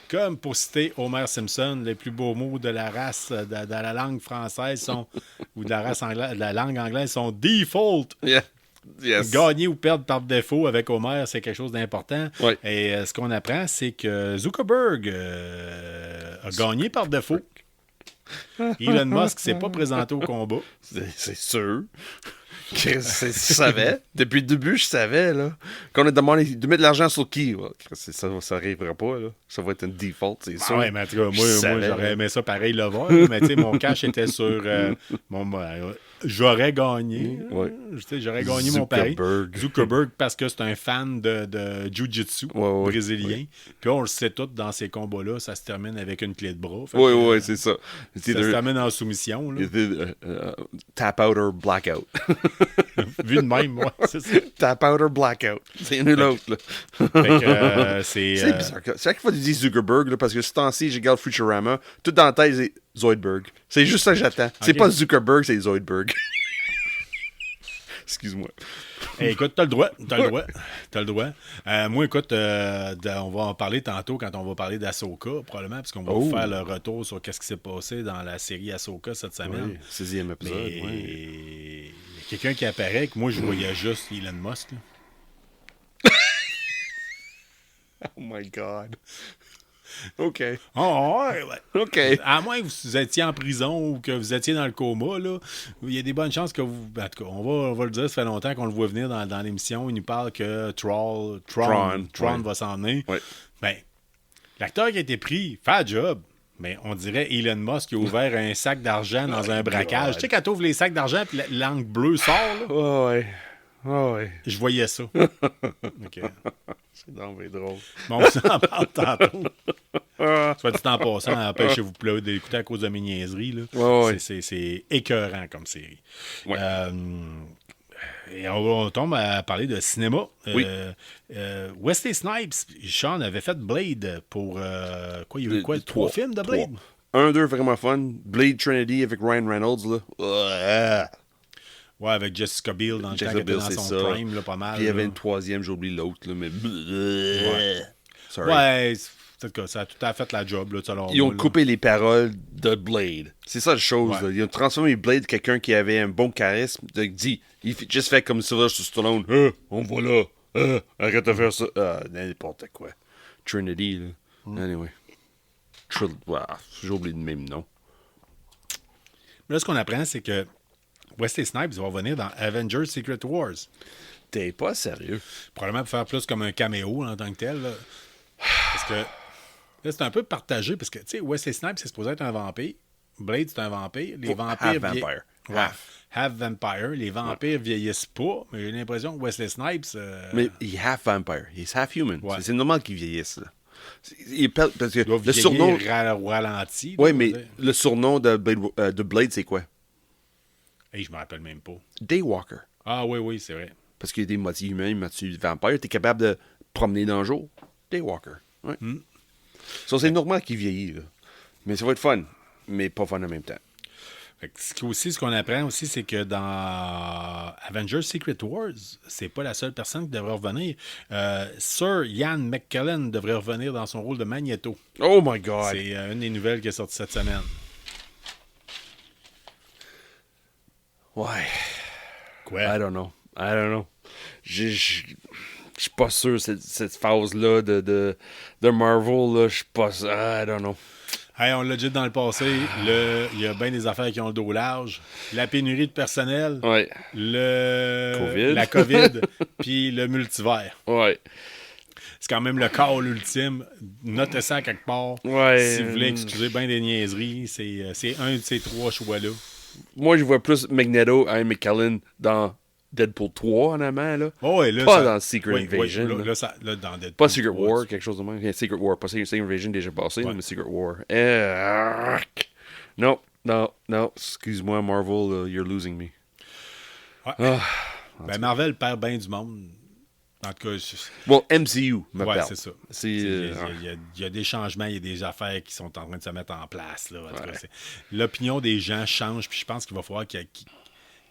comme pour citer Homer Simpson, les plus beaux mots de la race, de la langue française sont, ou de la race anglaise, de la langue anglaise sont default. Yeah. Yes. Gagner ou perdre par défaut avec Homer, c'est quelque chose d'important. Ouais. Et ce qu'on apprend, c'est que Zuckerberg a gagné par défaut. Elon Musk s'est pas présenté au combat. C'est sûr. Je savais. Depuis le début, je savais, là. Qu'on a demandé de mettre de l'argent sur qui? Ouais, ça arrivera pas, là. Ça va être un default, c'est sûr. Ouais, mais en tout cas, Je moi savais, j'aurais là. aimé ça pareil le voir, là, mais tu sais, mon cash était sur j'aurais gagné. Ouais. Tu sais, j'aurais gagné mon pari. Zuckerberg. Zuckerberg, parce que c'est un fan de Jiu-Jitsu Ouais, brésilien. Puis on le sait tout, dans ces combats-là, ça se termine avec une clé de bras. Fait Oui, que, oui, c'est ça. ça se termine en soumission. Là. Tap out or blackout. Vu de même, moi, c'est ça. Tap out or blackout. C'est une ou l'autre, là. Fait que c'est... C'est bizarre. C'est vrai qu'il faut dire Zuckerberg, là, parce que ce temps-ci, je regarde Futurama, tout dans la tête, c'est Zoidberg. C'est juste ça que j'attends. C'est Ok. pas Zuckerberg, c'est Zoidberg. Excuse-moi. Écoute, t'as le droit. Moi, écoute, on va en parler tantôt quand on va parler d'Ahsoka, probablement, parce qu'on va vous faire le retour sur qu'est-ce qui s'est passé dans la série Ahsoka cette semaine. Oui, 6e épisode, Mais oui. il y a quelqu'un qui apparaît que moi, je voyais juste Elon Musk. Là. Oh my God. OK. Oh, ouais. OK. À moins que vous étiez en prison ou que vous étiez dans le coma, là, il y a des bonnes chances que vous... En tout cas, on va le dire, ça fait longtemps qu'on le voit venir dans l'émission. Il nous parle que Tron ouais. va s'en venir. Ouais. Ben, L'acteur qui a été pris fait le job. Mais on dirait Elon Musk qui a ouvert un sac d'argent dans un braquage. Tu sais, quand tu ouvres les sacs d'argent puis l'angle bleu sort, là, Oh, ouais. Oh, ouais. je voyais ça. OK. C'est donc bien drôle. Bon, on s'en parle tantôt. Soit dit en passant, empêchez-vous pas d'écouter à cause de mes niaiseries. Là. Ouais. C'est écœurant comme série. Ouais. Et on tombe à parler de cinéma. Oui. Wesley Snipes, Sean avait fait Blade pour... quoi, il y a eu quoi? 3 films de Blade? 1, 2, vraiment fun. Blade Trinity avec Ryan Reynolds, là. Ouais, avec Jessica Biel dans le temps qu'elle était dans son prime, là, pas mal. Puis il y avait là. une troisième, j'ai oublié l'autre, là, mais... Sorry. Ouais, peut-être que ça a tout à fait la job, là, selon Ils ont moi, là. coupé les paroles de Blade. C'est ça la chose. Ouais. Là. Ils ont transformé Blade quelqu'un qui avait un bon charisme. Il juste fait comme Sylvester Stallone. On va là. Arrête de faire ça. N'importe quoi. Trinity, là. Anyway. J'ai oublié le même nom. Mais là, ce qu'on apprend, c'est que Wesley Snipes va revenir dans Avengers Secret Wars. T'es pas sérieux. Probablement pour faire plus comme un caméo en tant que tel. Là. Parce que là, c'est un peu partagé. Parce que, tu sais, Wesley Snipes, c'est supposé être un vampire. Blade, c'est un vampire. Les vampires... Half vampire. Ouais. Half vampire. Les vampires vieillissent pas. Mais j'ai l'impression que Wesley Snipes... Mais il est half vampire. Il est half human. Ouais. C'est normal qu'il vieillisse, là. Parce que Il doit le surnom... au ralenti. Oui, là, mais on va dire. le surnom de Blade, c'est quoi? Hey, je me rappelle même pas. Daywalker. Ah oui, c'est vrai. Parce qu'il y a des moitiés humains, des moitiés vampires. T'es capable de promener dans le jour. Daywalker. Ouais. Ça, c'est normal qu'il vieillit, là. Mais ça va être fun. Mais pas fun en même temps. Fait que ce qu'on apprend aussi, c'est que dans Avengers Secret Wars, c'est pas la seule personne qui devrait revenir. Sir Ian McKellen devrait revenir dans son rôle de Magneto. Oh my God! C'est une des nouvelles qui est sortie cette semaine. Ouais. Quoi? I don't know. Je suis pas sûr, cette phase-là de Marvel, là, je suis pas sûr. I don't know. Hey, on l'a dit dans le passé, il y a bien des affaires qui ont le dos large. La pénurie de personnel, Ouais. la COVID, puis le multivers. Ouais. C'est quand même le call ultime. Notez ça à quelque part. Ouais. Si vous voulez excuser bien des niaiseries, c'est un de ces 3 choix-là. Moi, je vois plus Magneto et McKellen dans Deadpool 3 en amont, là. Oh, et là, pas ça- dans Secret oui, Invasion. oui, là. là, dans Deadpool Pas Secret 3, War, quelque chose de même. Il y a Secret War, pas Secret Invasion déjà passé, Ouais. mais Secret War. Non. Excuse-moi, Marvel, you're losing me. Ouais. Ben, Marvel perd bien du monde. En tout cas, Well, MCU me ouais, parle. c'est ça. C'est, Il y a des changements, il y a des affaires qui sont en train de se mettre en place. Là, en tout cas, l'opinion des gens change, puis je pense qu'il va falloir qu'ils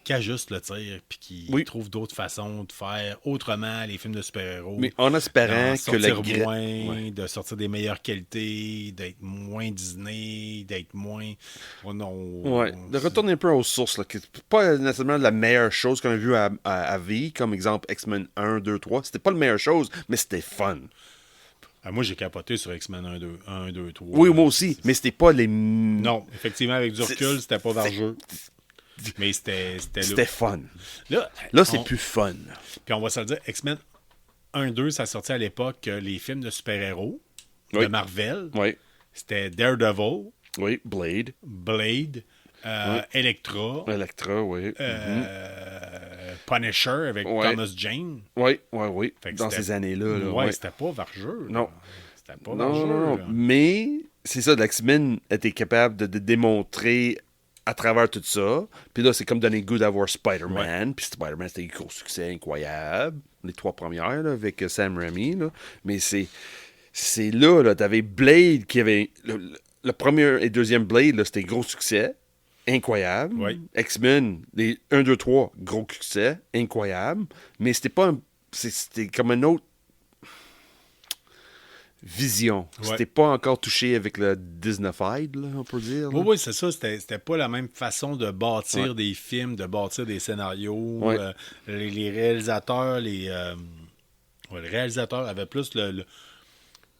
ajustent le tir, puis qu'ils trouvent d'autres façons de faire autrement les films de super-héros. Mais en espérant d'en que la sortir moins, de sortir des meilleures qualités, d'être moins Disney, d'être moins... Oh non, Ouais, de retourner un peu aux sources. Là, pas nécessairement la meilleure chose qu'on a vue à vie, comme exemple X-Men 1, 2, 3. C'était pas la meilleure chose, mais c'était fun. Ah, moi, j'ai capoté sur X-Men 1, 2, 3. Oui, moi aussi, mais c'était pas les... Non, effectivement, avec du recul, c'était pas vargeux. Mais c'était C'était fun. Là, C'est plus fun. Puis on va se le dire, X-Men 1-2, ça sortait à l'époque les films de super-héros de Marvel. Oui. C'était Daredevil, Oui, Blade. Elektra, oui. Punisher avec Thomas Jane. Oui. Fait que Dans c'était- ces années-là. Là, Ouais, c'était pas vargeux. Non. Là. C'était pas vargeux. Non. Là. Mais, c'est ça, l'X-Men était capable de démontrer à travers tout ça. Puis là, c'est comme donner le goût d'avoir Spider-Man. Puis Spider-Man, c'était un gros succès incroyable. Les 3 premières, là, avec Sam Raimi. Là. Mais c'est là, t'avais Blade qui avait... Le premier et deuxième Blade, là, c'était gros succès. Incroyable. Oui. X-Men, les 1, 2, 3, gros succès. Incroyable. Mais c'était pas c'était comme un autre vision. Ouais. C'était pas encore touché avec le Disneyfied, là, on peut dire. Là. Oui, c'est ça. C'était pas la même façon de bâtir des films, de bâtir des scénarios. Ouais. Les réalisateurs, les réalisateurs avaient plus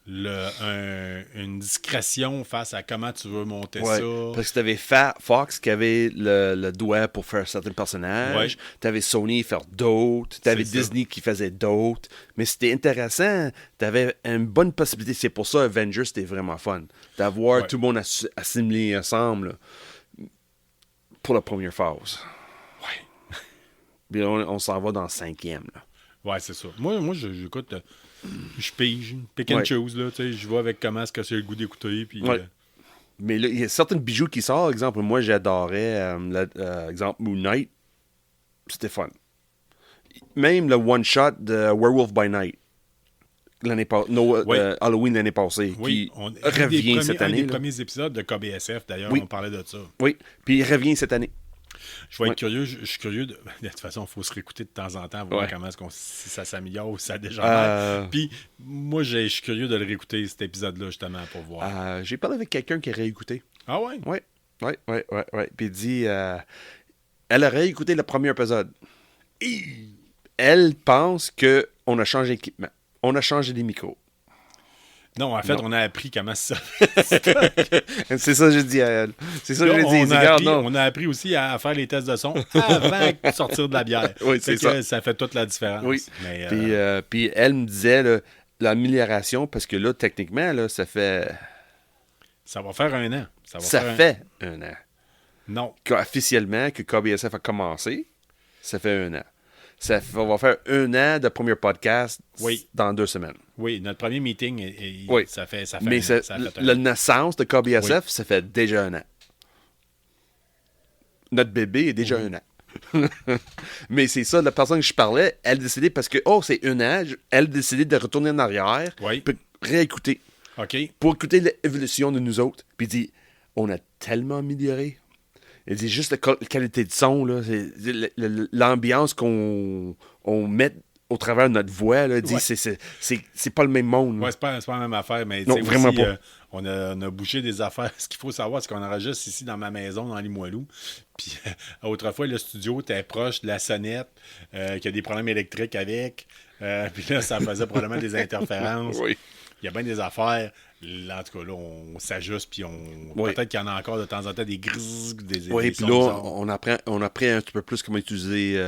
une discrétion face à comment tu veux monter Ouais, ça. parce que t'avais Fox qui avait le doigt pour faire certains personnages. Ouais. T'avais Sony faire d'autres. T'avais C'est ça. Disney qui faisait d'autres. Mais c'était intéressant. T'avais une bonne possibilité. C'est pour ça Avengers, c'était vraiment fun. D'avoir Ouais. tout le monde assimilé ensemble là, pour la première phase. Ouais. Puis on s'en va dans le 5e. Là. Ouais, c'est ça. Moi j'écoute, je pige, pick and Ouais. choose, là, tu sais, je vois avec comment est-ce que c'est le goût d'écouter, puis... Ouais. Mais là, il y a certains bijoux qui sortent. Exemple, moi, j'adorais, exemple, Moon Knight. C'était fun. Même le one-shot de Werewolf by Night. Ouais. Halloween l'année passée. Oui, qui un revient cette un année. des Là. premiers épisodes de KBSF, d'ailleurs, Oui. on parlait de ça. Oui, puis il revient cette année. Je vais être Ouais. curieux, je suis curieux. De toute façon, il faut se réécouter de temps en temps, voir Ouais. comment est-ce si ça s'améliore ou si ça dégénère. Puis moi, je suis curieux de le réécouter, cet épisode-là, justement, pour voir. J'ai parlé avec quelqu'un qui a réécouté. Ah ouais? Oui. Puis il dit, elle a réécouté le premier épisode. Elle pense qu'on a changé d'équipement. On a changé des micros. Non, en fait, Non. on a appris comment ça. C'est ça que j'ai dit à elle. C'est ça que j'ai dit. on, a Regarde, appris, non. on a appris aussi à faire les tests de son avant de sortir de la bière. Oui, c'est Fait que ça. Ça fait toute la différence. Oui. Mais, Puis elle me disait là, l'amélioration, parce que là, techniquement, là, ça fait ça va faire un an. Ça va ça faire fait un an. Non. Officiellement, que KBSF a commencé, ça fait un an. On va faire un an de premier podcast Oui. dans 2 semaines. Oui, notre premier meeting, Oui. ça fait Mais un an. Ça a fait un la an. naissance de KBSF, ça fait déjà un an. Notre bébé est déjà un an. Mais c'est ça, la personne que je parlais, elle décidait parce que, c'est un an, elle décidait de retourner en arrière, Oui. puis réécouter, OK. pour écouter l'évolution de nous autres. Puis il dit, on a tellement amélioré. Il dit juste la qualité de son, là, l'ambiance qu'on met au travers de notre voix, là, il dit, Ouais. c'est pas le même monde. Ouais, c'est pas la même affaire, mais Non, tu sais, vraiment aussi, pas. On a bougé des affaires. Ce qu'il faut savoir, c'est qu'on enregistre ici dans ma maison, dans Limoilou. Puis autrefois, le studio était proche de la sonnette, qu'il y a des problèmes électriques avec. Puis là, ça faisait probablement des interférences. Oui. Il y a bien des affaires. Là, en tout cas, là, on s'ajuste, puis Oui. peut-être qu'il y en a encore de temps en temps des grises, Oui, des puis sons là, bizarres. on apprend un petit peu plus comment utiliser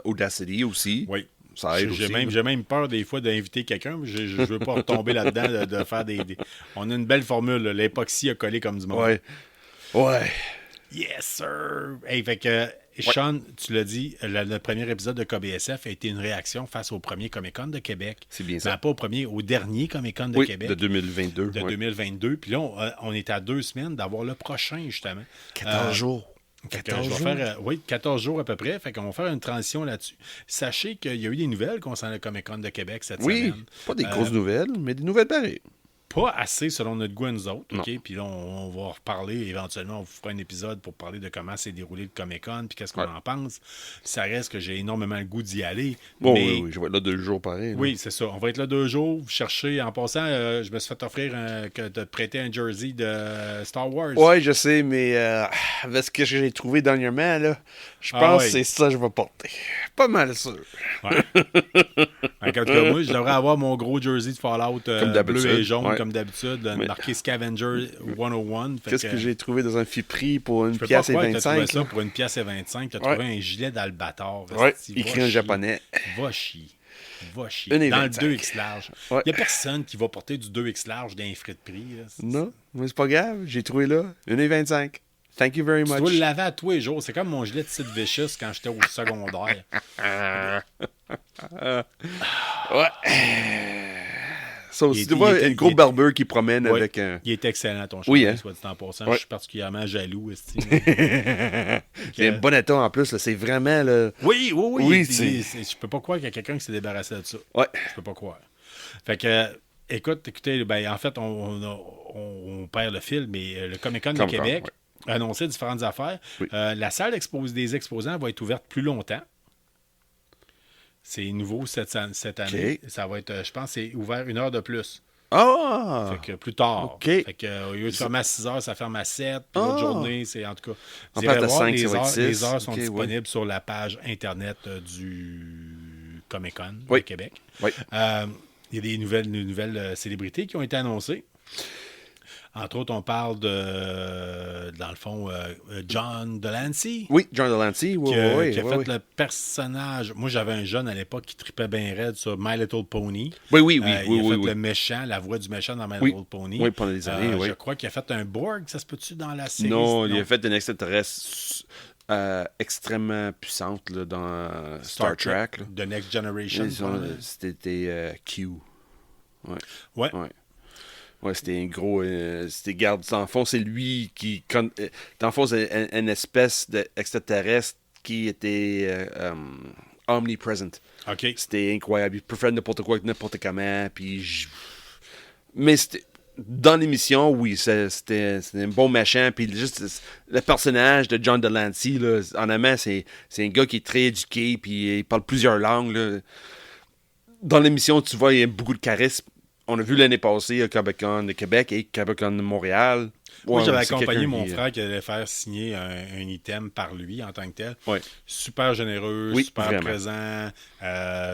Audacity aussi. Oui. Ça aide J'ai aussi. même peur des fois d'inviter quelqu'un. Je veux pas retomber là-dedans de faire des... On a une belle formule. Là. L'époxy a collé comme du monde. Ouais. Ouais. Yes, sir! Hey, fait que, Sean, tu l'as dit, le premier épisode de KBSF a été une réaction face au premier Comic-Con de Québec. C'est bien ça. Ben, pas au premier, au dernier Comic-Con de Oui, Québec. de 2022. De ouais. 2022. Puis là, on est à 2 semaines d'avoir le prochain, justement. 14 jours. Fait que 14 je vais jours. faire, 14 jours à peu près. Fait qu'on va faire une transition là-dessus. Sachez qu'il y a eu des nouvelles concernant le Comic-Con de Québec cette Oui, semaine. pas des grosses nouvelles, mais des nouvelles pareilles. Pas assez selon notre goût à nous autres. Non. OK? Puis là, on va en reparler. Éventuellement, on vous fera un épisode pour parler de comment s'est déroulé le Comic-Con puis qu'est-ce qu'on en pense. Ça reste que j'ai énormément le goût d'y aller. Bon, mais... oui, je vais être là 2 jours pareil. là. Oui, c'est ça. On va être là 2 jours. Vous cherchez. En passant, je me suis fait offrir de te prêter un jersey de Star Wars. Ouais, je sais, mais avec ce que j'ai trouvé dernièrement, là, je pense ouais. que c'est ça que je vais porter. Pas mal sûr. Ouais. En tout cas, moi, je devrais avoir mon gros jersey de Fallout d'habitude, bleu et jaune, ouais. comme d'habitude, Mais- marqué Scavenger 101. Fait Qu'est-ce que j'ai trouvé dans un Fiprix pour une Je peux pièce pas et croire que t'as trouvé 25? ça pour une pièce et 25. T'as Ouais. trouvé un gilet d'Albator. Ouais, Esti, écrit va en chier. japonais. Va chier. Va chier. Une et Dans 25. le 2X large. Il Ouais. n'y a personne qui va porter du 2X large d'un frais de prix. Là. Non, mais c'est pas grave, j'ai trouvé là. 1,25. Thank you very Tu much. dois le laver à tous les jours. C'est comme mon gilet de Sid Vicious quand j'étais au secondaire. Ça aussi, Il tu était- vois, il était- un gros il était- barbeur qui promène Ouais. avec un... Il est excellent, ton Oui, chandail, hein? soit dit en passant. Ouais. Je suis particulièrement jaloux. esti. C'est un bon état en plus, là. C'est vraiment le... Oui, oui, oui. Oui, Je peux pas croire qu'il y a quelqu'un qui s'est débarrassé de ça. Ouais. Je peux pas croire. Fait que, écoutez, ben, en fait, on perd le fil, mais le Comic-Con de Comme Québec ouais. a annoncé différentes affaires. Oui. La salle des exposants va être ouverte plus longtemps. C'est nouveau cette année. OK. Ça va être, je pense, c'est ouvert 1 heure de plus. Ah! Fait que plus tard. OK. Fait que, au lieu de fermer à 6 heures, ça ferme à 7. Puis l'autre Ah. journée, c'est en tout cas. En vous place irez de voir, 5, ça va être 6. les heures sont OK, disponibles sur la page Internet du Comic-Con Oui. de Québec. Oui. Il y a des nouvelles célébrités qui ont été annoncées. Entre autres, on parle dans le fond, John Delancey. Oui, John Delancey, qui a fait le personnage. Moi, j'avais un jeune à l'époque qui tripait bien raide sur My Little Pony. Oui. Il a fait le méchant, la voix du méchant dans My Little Pony. Oui, pendant des années, oui. Je crois qu'il a fait un Borg, ça se peut-tu dans la série? Non, il a fait une extraterrestre extrêmement puissante là, dans Star Trek. Là. The Next Generation. C'était Q. Ouais. Ouais, c'était un gros. C'était, garde, dans le fond, c'est lui qui. Dans le fond, c'est une espèce d'extraterrestre qui était omnipresent. OK. C'était incroyable. Il peut faire n'importe quoi, n'importe comment. Mais c'était. Dans l'émission, oui, c'était un bon machin. Puis juste le personnage de John Delancey, là, en allemand, c'est un gars qui est très éduqué. Puis il parle plusieurs langues. Là. Dans l'émission, tu vois, il y a beaucoup de charisme. On a vu l'année passée à Comic-Con de Québec et Comic-Con de Montréal. Moi, j'avais accompagné mon frère qui allait faire signer un item par lui en tant que tel. Ouais. Super généreux, super vraiment. présent,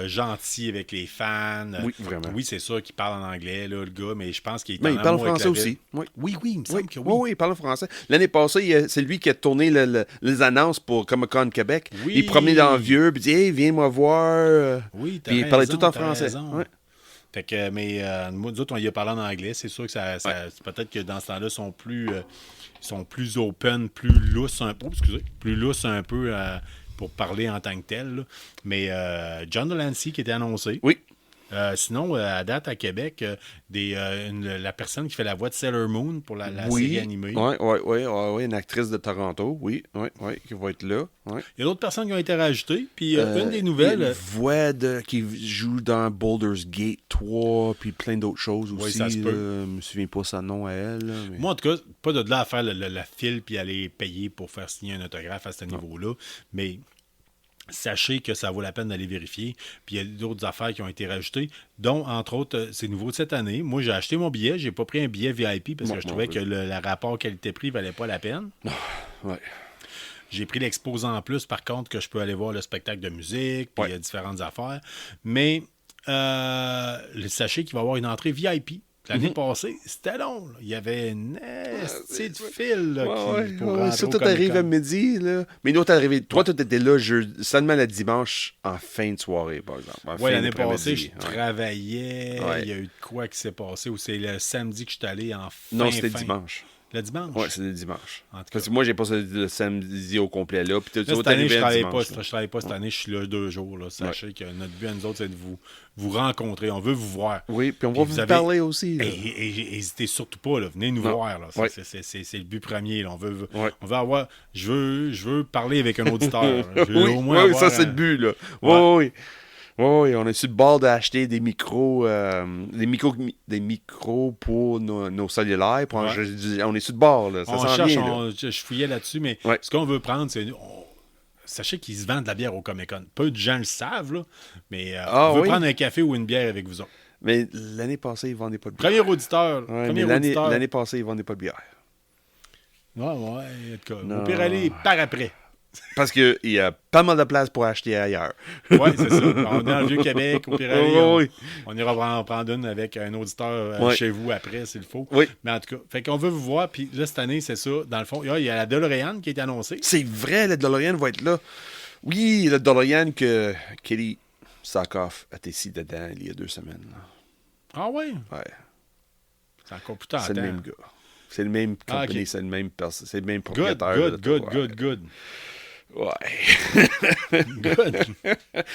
gentil avec les fans. Oui, vraiment. Oui, c'est sûr qu'il parle en anglais, là, le gars, mais je pense qu'il est mais en il parle amour avec français la ville. aussi. Oui, il me semble que oui. Oui, il parle français. L'année passée, c'est lui qui a tourné les annonces pour Comic-Con Québec. Oui. Il promenait dans le vieux, puis il dit « Hey, viens-moi voir. » Oui, Puis il parlait tout en français. Ouais. Fait que, mais nous autres, on y a parlé en anglais. C'est sûr que ça peut-être que dans ce temps-là, ils sont plus open, plus lousses un peu. Plus lousses un peu pour parler en tant que tel. Là. Mais John Delancey qui était annoncé. Oui. Sinon, à date, à Québec, la personne qui fait la voix de Sailor Moon pour la série animée. Oui, une actrice de Toronto, oui, qui va être là. Ouais. Il y a d'autres personnes qui ont été rajoutées. Puis une des nouvelles... Une voix qui joue dans Baldur's Gate 3, puis plein d'autres choses aussi. Oui, ça se peut. Je me souviens pas son nom à elle. Là, mais... Moi, en tout cas, pas de là à faire la file puis aller payer pour faire signer un autographe à ce niveau-là. Mais... Sachez que ça vaut la peine d'aller vérifier. Puis il y a d'autres affaires qui ont été rajoutées, dont, entre autres, c'est nouveau de cette année. Moi, j'ai acheté mon billet. J'ai pas pris un billet VIP parce que je trouvais que le rapport qualité-prix valait pas la peine. Ouais. J'ai pris l'exposant en plus, par contre, que je peux aller voir le spectacle de musique, puis il y a différentes affaires. Mais sachez qu'il va y avoir une entrée VIP. L'année passée, c'était long. Là. Il y avait une petite file là, pour rentrer ça, au tout arrive à Comic-Con. midi. Là. Mais nous, toi, tu étais là seulement le dimanche en fin de soirée, par exemple. Oui, l'année passée, je travaillais. Ouais. Il y a eu de quoi qui s'est passé. Ou c'est le samedi que je suis allé en fin. Non, c'était dimanche. Le dimanche? Oui, c'était le dimanche. En tout cas. Parce que moi, j'ai passé le samedi au complet là. Puis Là, cette année, je travaille pas. Là. Je travaille pas cette année, je suis là 2 jours. Là. Sachez que notre but à nous autres, c'est de vous rencontrer. On veut vous voir. Oui, puis on va vous parler aussi. Et n'hésitez surtout pas. Là. Venez nous voir. Là. C'est le but premier. Là. On veut avoir... Je veux parler avec un auditeur. Au moins ça, c'est le but. Là. Oui. Oui, on est sur le bord d'acheter des micros pour nos cellulaires. On est sur le bord. Là. Ça on s'en cherche, vient, je fouillais là-dessus, mais ce qu'on veut prendre, c'est... Sachez qu'ils se vendent de la bière au Comic-Con. Peu de gens le savent, là, mais on veut prendre un café ou une bière avec vous autres. Mais l'année passée, ils ne vendaient pas de bière. Premier auditeur. L'année passée, ils ne vendaient pas de bière. En tout cas, au pire aller par après. Parce qu'il y a pas mal de place pour acheter ailleurs. Oui, c'est ça. On est dans le Vieux-Québec, au pire aller, on ira prendre une avec un auditeur chez vous après, s'il faut. Oui. Mais en tout cas, fait qu'on veut vous voir. Puis là, cette année, c'est ça. Dans le fond, il y a la DeLorean qui est annoncée. C'est vrai, la DeLorean va être là. Oui, la DeLorean que Kelly Sakoff a ici dedans il y a 2 semaines. Là. Ah oui? Ouais. C'est encore plus tard. C'est le même gars. C'est le même compagnie, c'est le même propriétaire. Good. Ouais. Good.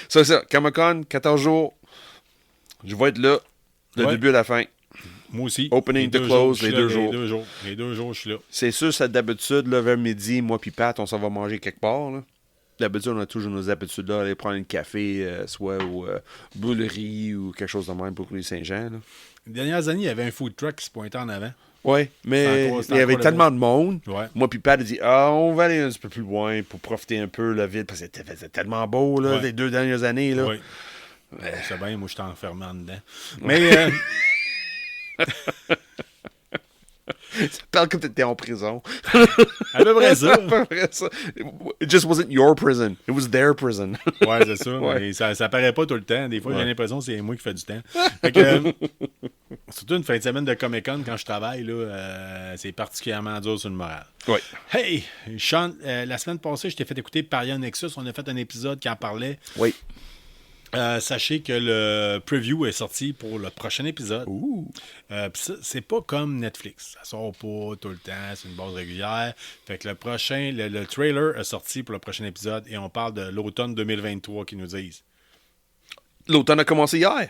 C'est ça. Comic-Con, 14 jours. Je vais être là, du début à la fin. Moi aussi. Opening to close, les 2 jours. Les 2 jours, je suis là. C'est sûr, c'est d'habitude, là, vers midi, moi puis Pat, on s'en va manger quelque part. Là. D'habitude, on a toujours nos habitudes là, aller prendre un café, soit au Boulerie ou quelque chose de même pour les Saint-Jean. Là. Les dernières années, il y avait un food truck qui se pointait en avant. Oui, mais il y avait tellement de monde. Ouais. Moi puis Pat a dit on va aller un petit peu plus loin pour profiter un peu de la ville parce que c'était tellement beau là, les 2 dernières années. Là. Oui. C'est bien, moi je suis enfermé en dedans. Mais Ça parle comme t'étais en prison. À peu près ça. À peu près ça. It just wasn't your prison. It was their prison. Ouais, c'est ça. Ouais. Mais ça paraît pas tout le temps. Des fois, Ouais. j'ai l'impression que c'est moi qui fais du temps. Fait que, surtout une fin de semaine de Comic-Con, quand je travaille, là, c'est particulièrement dur sur le moral. Ouais. Hey, Sean, la semaine passée, je t'ai fait écouter Parion Nexus. On a fait un épisode qui en parlait. Oui. Sachez que le preview est sorti pour le prochain épisode. Pis ça, c'est pas comme Netflix. Ça sort pas tout le temps, c'est une base régulière. Fait que le trailer est sorti pour le prochain épisode et on parle de l'automne 2023 qu'ils nous disent. L'automne a commencé hier.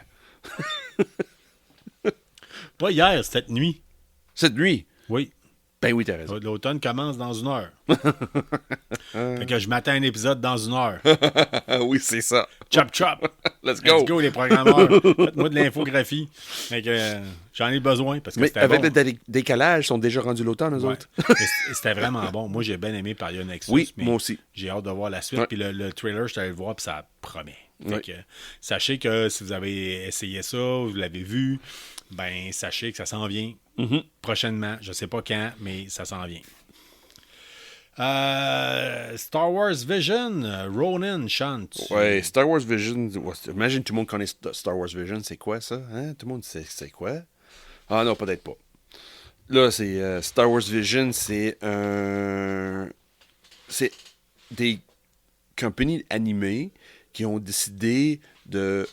Pas hier, cette nuit. Cette nuit. Oui. Ben oui, t'as raison. L'automne commence dans 1 heure. Fait que je m'attends à un épisode dans 1 heure. Oui, c'est ça. Chop, chop. Let's go. Let's go, les programmeurs. Faites-moi de l'infographie. Fait que j'en ai besoin parce que Mais c'était avec bon. le décalage, ils sont déjà rendus l'automne, eux Ouais. autres. Mais c'était vraiment bon. Moi, j'ai bien aimé Parion Nexus. Oui, mais moi aussi. J'ai hâte de voir la suite. Ouais. Puis le trailer, je suis allé le voir, puis ça promet. Fait Ouais. que, sachez que si vous avez essayé ça, vous l'avez vu, ben sachez que ça s'en vient prochainement. Je sais pas quand, mais ça s'en vient. Star Wars Vision, Ronin chante. Ouais, Star Wars Vision. Imagine tout le monde connaît Star Wars Vision. C'est quoi ça? Hein? Tout le monde sait c'est quoi? Ah non, peut-être pas. Là, c'est Star Wars Vision, c'est un. C'est des compagnies animées qui ont décidé de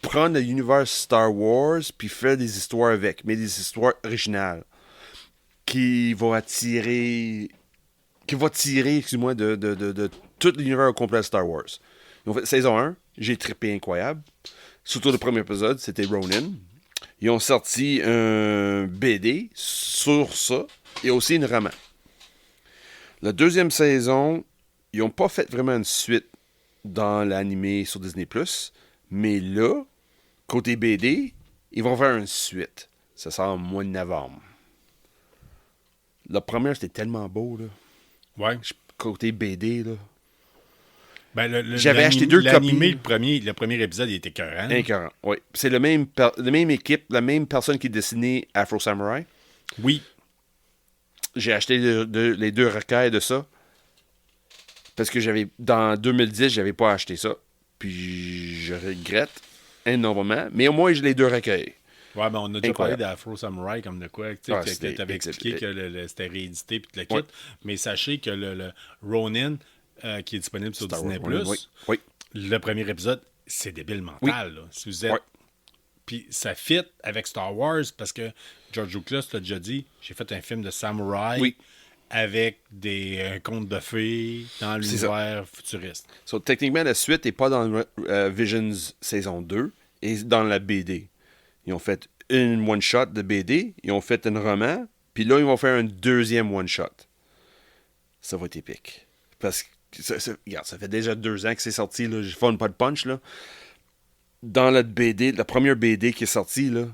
prendre l'univers Star Wars puis faire des histoires avec, mais des histoires originales qui vont tirer, excuse-moi, de tout l'univers au complet de Star Wars. Ils ont fait saison 1, j'ai trippé incroyable. Surtout le premier épisode, c'était Ronin. Ils ont sorti un BD sur ça et aussi une roman. La deuxième saison, ils n'ont pas fait vraiment une suite dans l'animé sur Disney+, mais là, côté BD, ils vont faire une suite. Ça sort au mois de novembre. La première, c'était tellement beau, là. Ouais. Côté BD, là. Ben, J'avais acheté 2 l'animé, copies. le premier épisode, il était écœurant. Incohérent, oui. C'est la même équipe, la même personne qui dessinait Afro Samurai. Oui. J'ai acheté les 2 recueils de ça. Parce que dans 2010, j'avais pas acheté ça. Puis je regrette énormément. Mais au moins, j'ai les 2 recueils. Ouais, ben on a déjà parlé Incroyable. d'Afro Samurai comme de quoi. Tu Ah, avais expliqué que c'était réédité puis tout le kit. Ouais. Mais sachez que le Ronin, qui est disponible sur Star Disney+, Wars, oui. le premier épisode, c'est débile mental. Là. Si vous êtes... Ouais. Puis ça fit avec Star Wars parce que George Lucas l'a déjà dit, j'ai fait un film de samouraï Oui. avec des contes de fées dans C'est ça. l'univers futuriste. So, techniquement, la suite n'est pas dans Visions saison 2 et dans la BD. Ils ont fait une one-shot de BD, ils ont fait un roman, puis là, ils vont faire un deuxième one-shot. Ça va être épique. Parce que, regarde, ça fait déjà 2 ans que c'est sorti, là, j'ai fait pas de punch, là. Dans la BD, la première BD qui est sortie, là,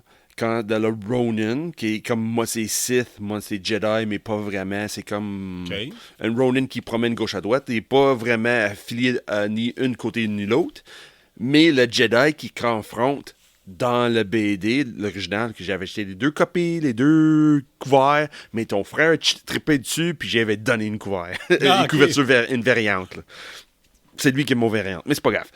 dans le Ronin, qui est comme moi c'est Sith, moi c'est Jedi, mais pas vraiment. C'est comme OK. un Ronin qui promène gauche à droite. Il n'est pas vraiment affilié à ni un côté ni l'autre. Mais le Jedi qui confronte dans le BD, l'original, que j'avais acheté les 2 copies, les 2 couverts, mais ton frère trippait dessus, puis j'avais donné une couvert. Ah, une ok. couverture, une variante. Là. C'est lui qui est mon variante, mais c'est pas grave.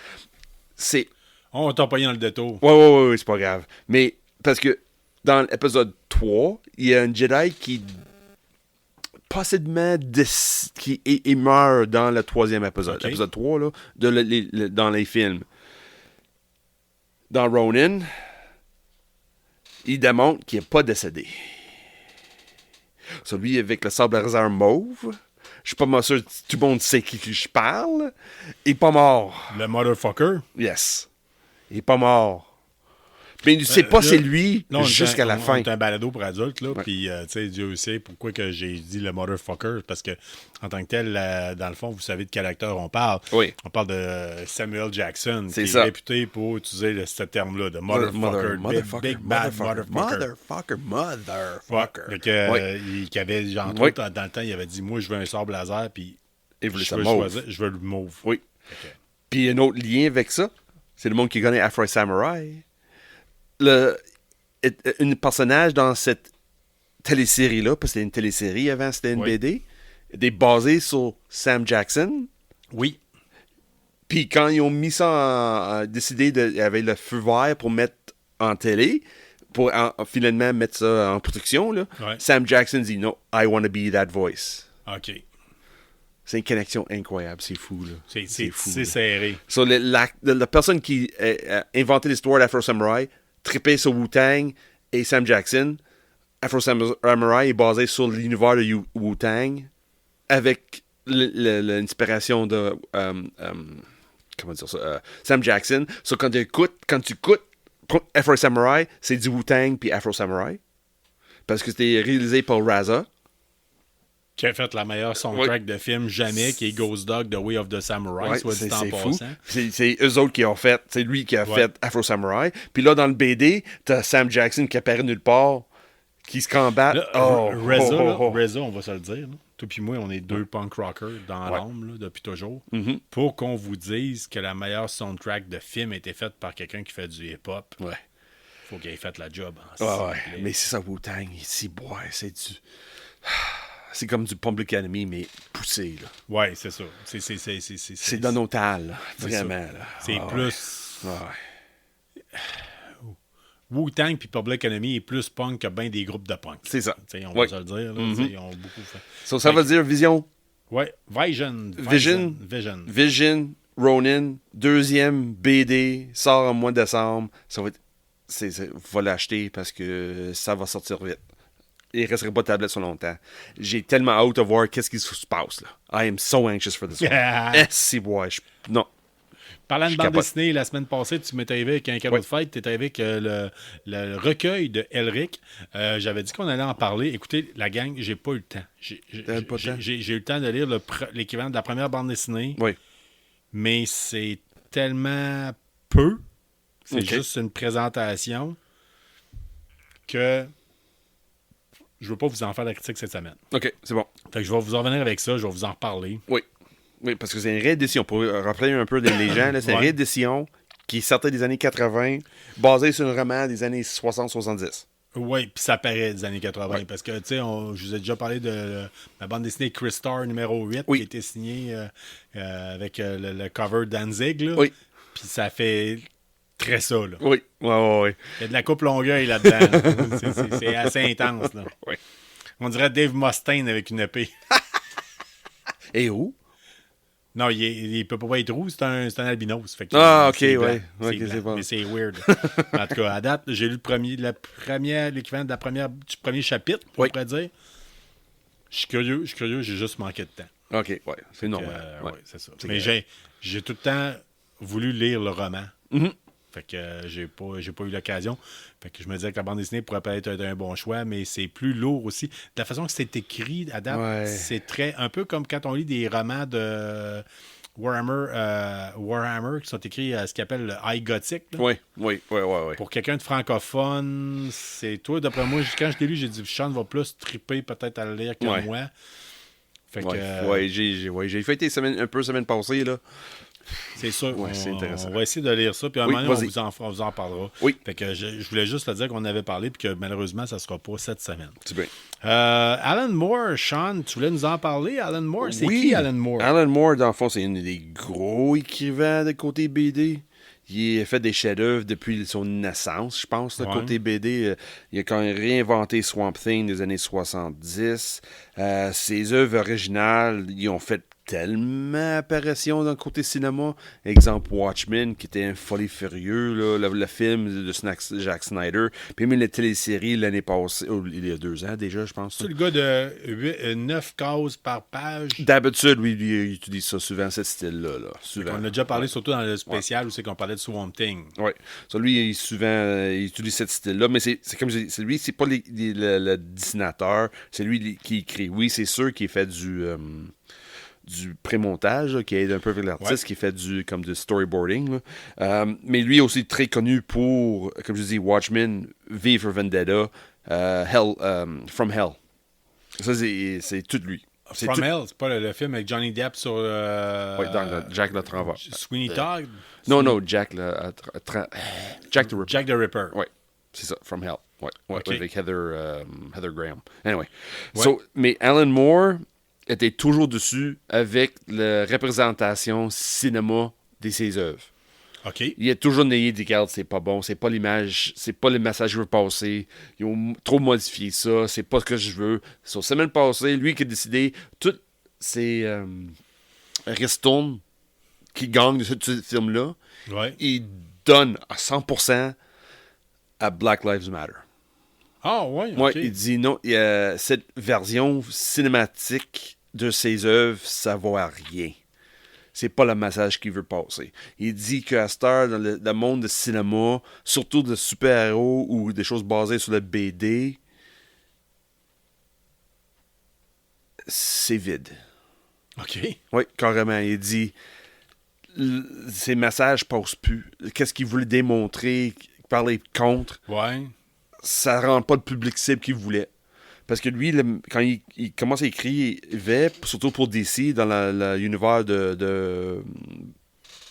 C'est. On t'a payé dans le détour. Ouais, c'est pas grave. Mais, parce que dans l'épisode 3, il y a un Jedi qui possiblement il meurt dans le 3e épisode. Ok. L'épisode 3, là, dans les films. Dans Ronin, il démontre qu'il n'est pas décédé. Celui avec le sabre laser mauve, je suis pas mal sûr que tout le monde sait qui je parle, il est pas mort. Le motherfucker. Yes. Il est pas mort. Mais c'est pas là, c'est lui là, on jusqu'à la fin. C'est un balado pour adultes, là. Ouais. Puis, tu sais, Dieu sait pourquoi que j'ai dit le motherfucker. Parce que, en tant que tel, dans le fond, vous savez de quel acteur on parle. Oui. On parle de Samuel Jackson, C'est qui ça. est réputé pour utiliser ce terme-là, de motherfucker. Big bad motherfucker. Motherfucker. Fait que, Oui. qui avait, genre, Oui. dans le temps, il avait dit, moi, je veux un sabre laser, puis Il voulait je ça veux mauve. choisir, je veux le mauve. Oui. Fait que- Puis un autre lien avec ça, c'est le monde qui connaît Afro Samurai. Un personnage dans cette télésérie-là, parce que c'était une télésérie avant, c'était une Oui. BD, était basée sur Sam Jackson. Oui. Puis quand ils ont mis ça décidé il y avait le feu vert pour mettre en télé, pour finalement mettre ça en production, là, Ouais. Sam Jackson dit no, I want to be that voice. OK. C'est une connexion incroyable, c'est fou, là. C'est fou. c'est là. serré. So, la personne qui a inventé l'histoire d'Afro Samurai trippait sur Wu-Tang et Sam Jackson. Afro Samurai est basé sur l'univers de Wu-Tang avec l'inspiration de comment dire ça, Sam Jackson. So, quand tu écoutes Afro Samurai, c'est du Wu-Tang puis Afro Samurai. Parce que c'était réalisé par Raza. Qui a fait la meilleure soundtrack de film jamais, qui est Ghost Dog, The Way of the Samurai, Ouais, soit dit en c'est fou. passant. C'est eux autres qui ont fait. C'est lui qui a fait Afro Samurai. Puis là, dans le BD, t'as Sam Jackson qui apparaît nulle part, qui se combat. Là, RZA, on va se le dire. Là. Toi puis moi, on est deux punk rockers dans l'âme là, depuis toujours. Mm-hmm. Pour qu'on vous dise que la meilleure soundtrack de film a été faite par quelqu'un qui fait du hip-hop, Ouais. faut qu'il ait fait la job. Mais c'est ça, Wu-Tang, ici, c'est du. C'est comme du Public Enemy, mais poussé, là. Ouais, c'est ça. C'est dans nos tales, là. Vraiment, là. C'est Ah, plus... ouais. Wu-Tang puis Public Enemy est plus punk que bien des groupes de punk. C'est ça. T'sais, on Ouais. va se le dire. Là, Ils ont beaucoup fait. So, ça veut dire Vision, Ouais, Vision. Ronin, deuxième BD, sort en mois de décembre. Ça va être. Va l'acheter parce que ça va sortir vite. Il ne resterait pas de tablette sur longtemps. J'ai tellement hâte de voir qu'est-ce qui se passe, là. I am so anxious for this one. Si, ouais, non. Parlant de Je bande capote. dessinée, la semaine passée, tu m'étais arrivé avec un cadeau de fête. Tu étais arrivé avec le recueil de Elric. J'avais dit qu'on allait en parler. Écoutez, la gang, j'ai pas eu le temps. J'ai eu le temps de lire l'équivalent de la première bande dessinée. Oui. Mais c'est tellement peu. C'est Ok. juste une présentation que je veux pas vous en faire la critique cette semaine. OK, c'est bon. Fait que je vais vous en revenir avec ça. Je vais vous en reparler. Oui. Oui, parce que c'est une réédition. Pour rappeler un peu les gens, là, c'est une réédition qui sortait des années 80, basée sur un roman des années 60-70. Oui, puis ça paraît des années 80. Parce que, tu sais, je vous ai déjà parlé de ma bande dessinée Chris Star numéro 8, qui a été signée avec le cover Danzig. Là. Oui. Puis ça fait très ça. Là. Oui, oui. Il y a de la coupe longueuil là-dedans. C'est assez intense. Là. Oui. On dirait Dave Mustaine avec une épée. Et où? Non, il peut pas être roux, c'est un albinos. Fait que, Ok, c'est blanc, ouais. c'est Ok, blanc, c'est bon. mais c'est weird. En tout cas, à date, j'ai lu l'équivalent du premier chapitre, on pourrait dire. Je suis curieux, j'ai juste manqué de temps. Ok, ouais, c'est normal. Ouais, c'est ça. Mais j'ai tout le temps voulu lire le roman. Mhm. Fait que j'ai pas eu l'occasion. Fait que je me disais que la bande dessinée pourrait peut-être être un bon choix, mais c'est plus lourd aussi. De la façon que c'est écrit à date, c'est très un peu comme quand on lit des romans de Warhammer qui sont écrits à ce qu'ils appellent le high gothic. Là. Oui. Pour quelqu'un de francophone, c'est toi, d'après moi, quand je l'ai lu, j'ai dit Sean va plus triper peut-être à le lire que moi. Fait que, j'ai fêté un peu semaine passée, là. C'est sûr. C'est intéressant. On va essayer de lire ça, puis à un moment donné, vas-y. on vous en parlera. Oui. Fait que je voulais juste le dire qu'on avait parlé, puis que malheureusement, ça ne sera pas cette semaine. C'est bien. Alan Moore, Sean, tu voulais nous en parler? Alan Moore, c'est qui Alan Moore? Alan Moore, dans le fond, c'est un des gros écrivains de côté BD. Il a fait des chefs-d'œuvre depuis son naissance, je pense, côté BD. Il a quand même réinventé Swamp Thing des années 70. Ses œuvres originales, ils ont fait tellement apparition dans le côté cinéma. Exemple, Watchmen, qui était un folie furieux, là, le film de Jack Snyder. Puis même la télésérie l'année passée, il y a 2 ans déjà, je pense. C'est le gars de 9 cases par page. D'habitude, lui, il utilise ça souvent, ce style-là. Là, souvent. On a déjà parlé surtout dans le spécial où c'est qu'on parlait de Swamp Thing. Oui. So, lui, il utilise ce style-là, mais c'est comme je dis, c'est lui, c'est pas le dessinateur, c'est lui qui écrit. Oui, c'est sûr qu'il fait du pré-montage, qui aide un peu avec l'artiste, qui fait du storyboarding. Mais lui aussi très connu pour, comme je dis, Watchmen, V for Vendetta, From Hell. Ça, c'est tout lui. From Hell, c'est pas le film avec Johnny Depp sur dans Jack le Tramvas. Sweeney Todd? Non, Jack the Ripper. Jack the Ripper. Oui, c'est ça, From Hell. Ouais, OK. avec Heather Graham. Anyway. Ouais. Mais Alan Moore était toujours dessus avec la représentation cinéma de ses œuvres. OK. Il a toujours nayé des gardes, c'est pas bon, c'est pas l'image, c'est pas le message que je veux passer. Ils ont trop modifié ça, c'est pas ce que je veux. Sur la semaine passée, lui qui a décidé, tous ces ristournes qui gagnent de ce film-là, Ouais. il donne à 100% à Black Lives Matter. Ah, ouais, OK. Ouais, il dit non, cette version cinématique de ses œuvres, ça vaut à rien. C'est pas le message qu'il veut passer. Il dit qu'à cette heure, dans le monde du cinéma, surtout de super-héros ou des choses basées sur le BD, c'est vide. OK. Oui, carrément. Il dit ces messages passent plus. Qu'est-ce qu'il voulait démontrer, parler contre, Ouais. ça rend pas le public cible qu'il voulait. Parce que lui, quand il commence à écrire, surtout pour DC, dans l'univers de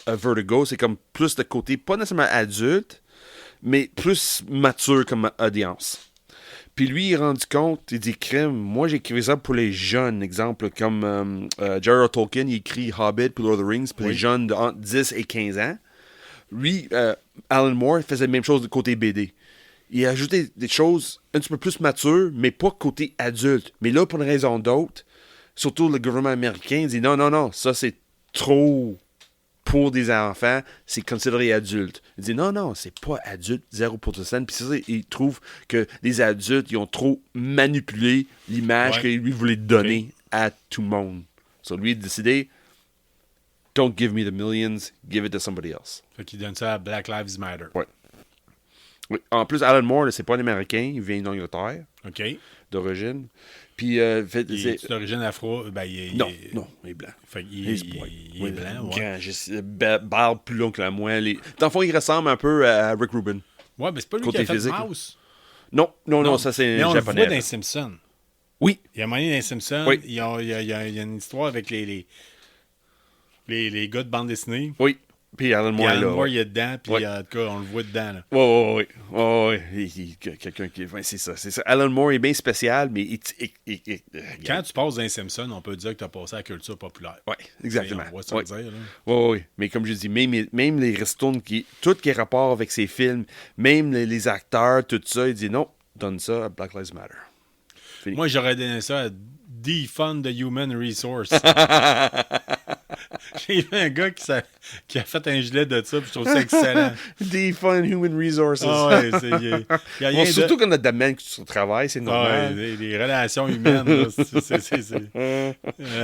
Vertigo, c'est comme plus de côté, pas nécessairement adulte, mais plus mature comme audience. Puis lui, il est rendu compte, il dit, crème, moi j'écrivais ça pour les jeunes, exemple, comme J.R.R. Tolkien, il écrit Hobbit puis Lord of the Rings pour les jeunes de entre 10 et 15 ans. Lui, Alan Moore, faisait la même chose du côté BD. Il a ajouté des choses un petit peu plus matures, mais pas côté adulte. Mais là, pour une raison d'autre, surtout le gouvernement américain dit non, ça c'est trop pour des enfants, c'est considéré adulte. Il dit non, c'est pas adulte, 0%. Puis ça, il trouve que les adultes, ils ont trop manipulé l'image qu'il lui voulait donner à tout le monde. So lui, il a décidé, don't give me the millions, give it to somebody else. Fait qu'il donne ça à Black Lives Matter. Ouais. Oui. En plus, Alan Moore, c'est pas un Américain, il vient d'Angleterre, OK. d'origine. Puis, Il est d'origine afro. Ben, non, il est blanc. Fait qu'il Il est blanc, ouais. Grand, barbe plus longue que la moelle. Dans le fond, il ressemble un peu à Rick Rubin. Ouais, mais c'est pas lui Côté qui a fait physique, Mouse. Non, ça c'est mais on japonais. le voit dans les Simpsons. Oui. Il y a un moment donné dans les Simpsons, Oui. il y a une histoire avec les gars de bande dessinée. Oui. Puis Alan Moore Puis est là. Alan Moore, il est dedans, puis Ouais. en tout cas, on le voit dedans. Là. Oui. Quelqu'un qui... Ouais, c'est ça. Alan Moore est bien spécial, mais Quand tu passes dans les Simpsons, on peut dire que tu as passé à la culture populaire. Oui, exactement. On va se le dire. Là. Oui. Mais comme je dis, même les ristournes, tout qui est rapport avec ces films, même les acteurs, tout ça, il dit non, donne ça à Black Lives Matter. Fini. Moi, j'aurais donné ça à Defund the Human Resource. J'ai vu un gars qui a fait un gilet de ça, puis je trouve ça excellent. Defund Human Resources. Ah ouais, y a rien surtout quand on a de domaine que tu travailles, c'est normal. Ouais, les relations humaines, là,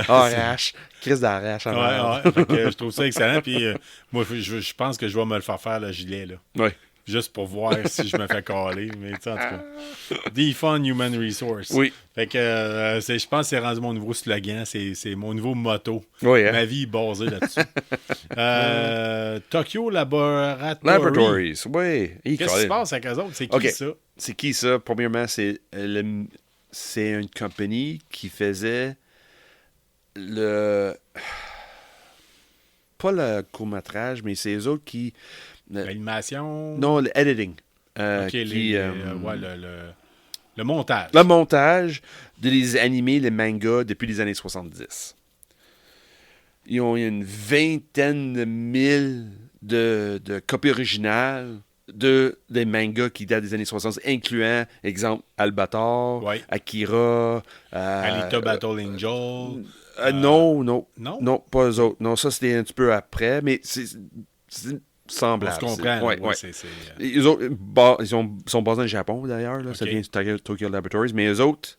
RH. Crise d'arrache. Ouais. Fait que, je trouve ça excellent. Puis moi, je pense que je vais me le faire le gilet, là. Ouais. Juste pour voir si je me fais caler. Mais tu sais, en tout cas. Defund Human Resource. Oui. Fait que je pense que c'est rendu mon nouveau slogan. C'est mon nouveau motto. Oui, hein? Ma vie est basée là-dessus. Tokyo Laboratories, oui. Qu'est-ce qui se passe avec eux autres? C'est qui ça? C'est qui ça? Premièrement, c'est une compagnie qui faisait pas le court-métrage, mais c'est eux autres qui... L'animation? Non, le editing. OK, le montage. Le montage de les animés, les mangas, depuis les années 70. Ils ont une vingtaine de mille de copies originales des mangas qui datent des années 60, incluant, exemple, Albator, Akira... Alita Battle Angel... Non, pas eux autres. Non, ça, c'était un petit peu après, mais c'est semblable. On se comprend. Ouais. Eux autres, ils sont basés au Japon, d'ailleurs. Là. Okay. Ça vient de Tokyo Laboratories. Mais eux autres,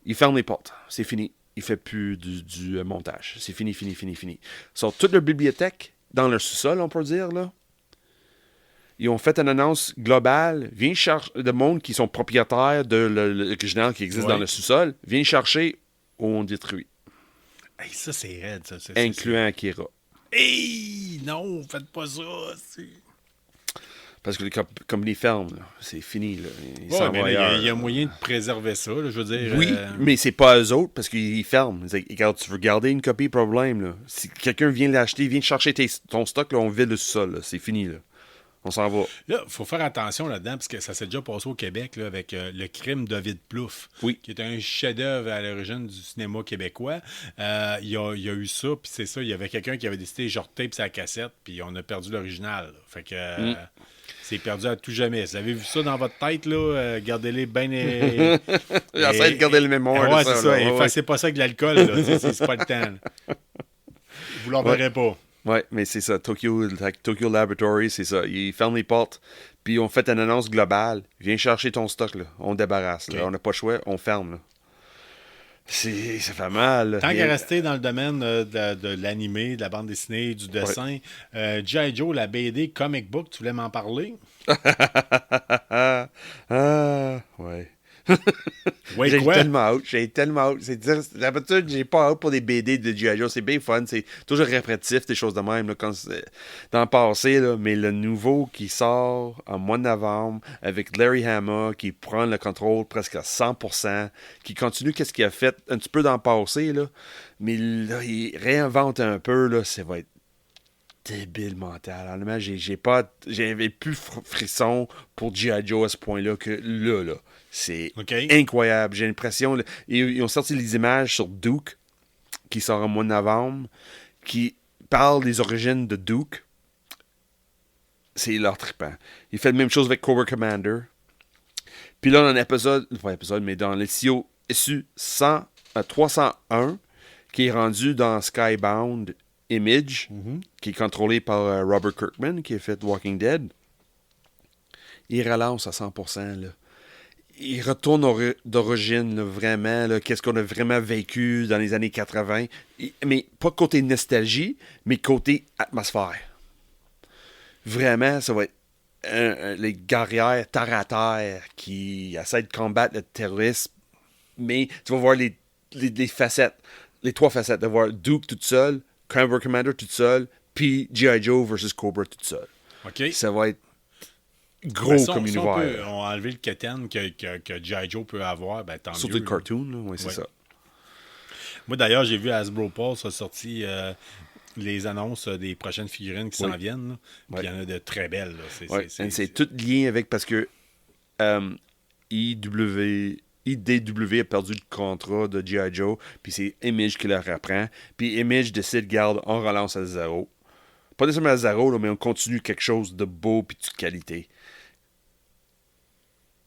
ils ferment les portes. C'est fini. Ils ne font plus du montage. C'est fini. Sur toute leur bibliothèque, dans leur sous-sol, on peut dire, là, ils ont fait une annonce globale. Viens chercher le monde qui sont propriétaires de l'original qui existe dans le sous-sol. Viens chercher ou on détruit. Hey, ça, c'est raide, ça. Incluant Akira. Hey! Non, faites pas ça. Parce que comme les fermes, là, c'est fini. Là. Il y a moyen de préserver ça, là, je veux dire. Oui, mais c'est pas eux autres parce qu'ils ferment. Regarde, tu veux garder une copie, problème. Là. Si quelqu'un vient l'acheter, vient chercher ton stock, là, on vide le sol. C'est fini. Là. On s'en va. Là, il faut faire attention là-dedans, parce que ça s'est déjà passé au Québec là, avec Le Crime d'Ovid Plouffe, Oui. qui est un chef-d'œuvre à l'origine du cinéma québécois. Il y a eu ça, puis c'est ça, il y avait quelqu'un qui avait décidé, genre, tape sa cassette, puis on a perdu l'original. Là. Fait que c'est perdu à tout jamais. Vous avez vu ça dans votre tête, là? Gardez-les bien... J'essaie de garder le mémoire ouais, de c'est ça. ça. Là. Effacez pas ça avec de l'alcool, là. C'est pas le temps. Là. Vous l'en verrez pas. Ouais, mais c'est ça. Tokyo Laboratory, c'est ça. Ils ferment les portes, puis on fait une annonce globale. Viens chercher ton stock, là. On débarrasse. Là. On n'a pas le choix, on ferme. Là. Ça fait mal. Là. Tant qu'à rester dans le domaine de l'animé, de la bande dessinée, du dessin, G.I. Joe, la BD, comic book, tu voulais m'en parler? Ouais. Ouais, j'ai quoi? tellement hâte. D'habitude, j'ai pas hâte pour des BD de G.I. Joe. C'est bien fun. C'est toujours répétitif, des choses de même. Là, dans le passé, là, mais le nouveau qui sort en mois de novembre avec Larry Hama qui prend le contrôle presque à 100%, qui continue qu'est-ce qu'il a fait un petit peu dans le passé, là, mais là, il réinvente un peu. Là, ça va être débile mental. Honnêtement, j'avais plus frisson pour G.I. Joe à ce point-là que là. C'est incroyable. J'ai l'impression... Là, ils ont sorti les images sur Duke, qui sort en mois de novembre, qui parle des origines de Duke. C'est leur trippant. Il fait la même chose avec Cobra Commander. Puis là, dans mais dans le SU 301, qui est rendu dans Skybound Image, qui est contrôlé par Robert Kirkman, qui a fait Walking Dead, il relance à 100%. Là. Il retourne d'origine, là, vraiment, là, qu'est-ce qu'on a vraiment vécu dans les années 80. Mais pas côté nostalgie, mais côté atmosphère. Vraiment, ça va être les guerrières terre à terre qui essaient de combattre le terrorisme. Mais tu vas voir les facettes, les trois facettes, de voir Duke toute seule, Cobra Commander toute seule, puis G.I. Joe versus Cobra toute seule. OK. Ça va être gros comme univers. On a enlevé le keten que G.I. Joe peut avoir, ben tant surtout mieux. le cartoon, là. Ouais, c'est ça. Moi, d'ailleurs, j'ai vu Hasbro Pulse a sorti les annonces des prochaines figurines qui s'en viennent. Là. Puis il y en a de très belles. Là. C'est tout lié avec, parce que IDW a perdu le contrat de G.I. Joe, puis c'est Image qui le reprend. Puis Image décide, garde, on relance à zéro. Pas nécessairement à zéro, là, mais on continue quelque chose de beau puis de qualité.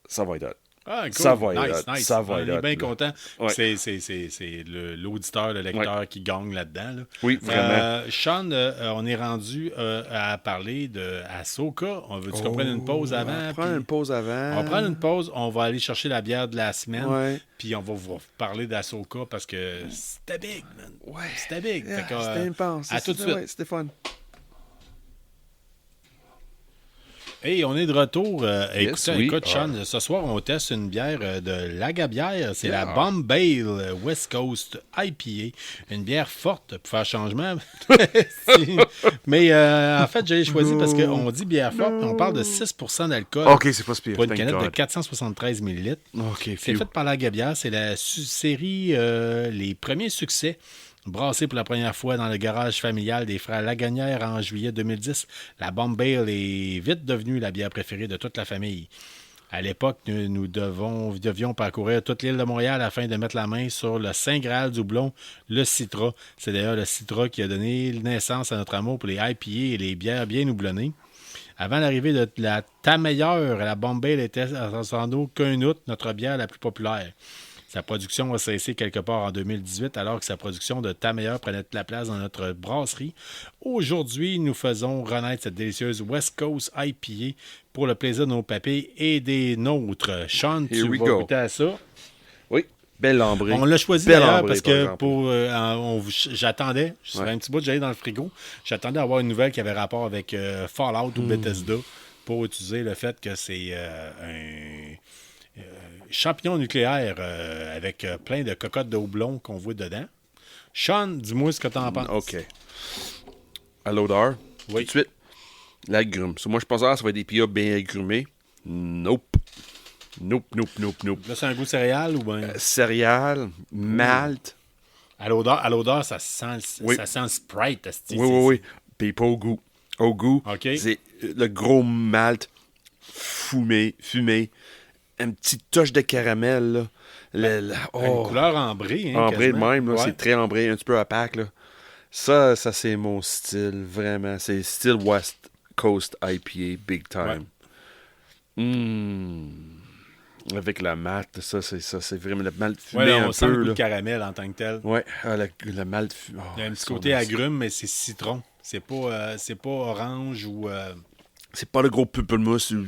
Ça va être hot. Ah, cool. Ça va être hot. Nice. Ça va on être est hot, bien là. content. Ouais. C'est l'auditeur, le lecteur qui gagne là-dedans. Là. Oui, vraiment. Sean, on est rendu à parler de Ahsoka. On veut-tu qu'on prenne une pause avant? On va prendre une pause avant. On va prendre une pause. On va aller chercher la bière de la semaine. Ouais. Puis on va vous parler d'Ahsoka parce que c'était big, man. Ouais. C'était big. Yeah, fait que, c'était intense. À tout de suite. Ouais, c'était fun. Hey, on est de retour. Écoute, oui. Sean, ce soir, on teste une bière de Lagabière. C'est la Bombay West Coast IPA. Une bière forte pour faire changement. Mais en fait, j'ai choisi parce qu'on dit bière forte, mais on parle de 6% d'alcool. OK, c'est pas pire. Pour une canette de 473 ml. OK, c'est fait par Lagabière. C'est la série Les Premiers Succès. Brassée pour la première fois dans le garage familial des frères Lagunière en juillet 2010, la Bombay est vite devenue la bière préférée de toute la famille. À l'époque, nous devions parcourir toute l'île de Montréal afin de mettre la main sur le Saint Graal du houblon, le Citra. C'est d'ailleurs le Citra qui a donné naissance à notre amour pour les IPA et les bières bien houblonnées. Avant l'arrivée de la Ta-Meilleure, la Bombay était sans aucun doute notre bière la plus populaire. Sa production a cessé quelque part en 2018, alors que sa production de Ta-Meilleure prenait la place dans notre brasserie. Aujourd'hui, nous faisons renaître cette délicieuse West Coast IPA pour le plaisir de nos papilles et des nôtres. Sean, tu vas goûter à ça? Oui, belle ambrée. On l'a choisi d'ailleurs parce que j'attendais, je un petit bout, j'allais dans le frigo, j'attendais à avoir une nouvelle qui avait rapport avec Fallout ou Bethesda pour utiliser le fait que c'est un... champignon nucléaire avec plein de cocottes de houblon qu'on voit dedans. Sean, dis-moi ce que tu en penses. OK. À l'odeur, tout de suite, l'agrume. Moi, je pensais que ça va être des IPA bien agrumés. Nope. Là, c'est un goût céréal ou bien... céréales, malt. À l'odeur, ça sent le Sprite. Oui. Puis pas au goût. Au goût, OK. c'est le gros malt fumé. Une petite touche de caramel, là. Une couleur ambrée, hein, Ambré de quasiment. même, là, Ouais. c'est très ambré, un petit peu opaque. Là. Ça c'est mon style, vraiment. C'est style West Coast IPA, big time. Avec la malt, c'est vraiment le malt fumé Ouais, là, on un sent le peu. goût de Là. caramel en tant que tel. Ouais, le malt fumé. Il y a un petit côté agrume, mais c'est citron. C'est pas orange ou... C'est pas le gros pamplemousse ou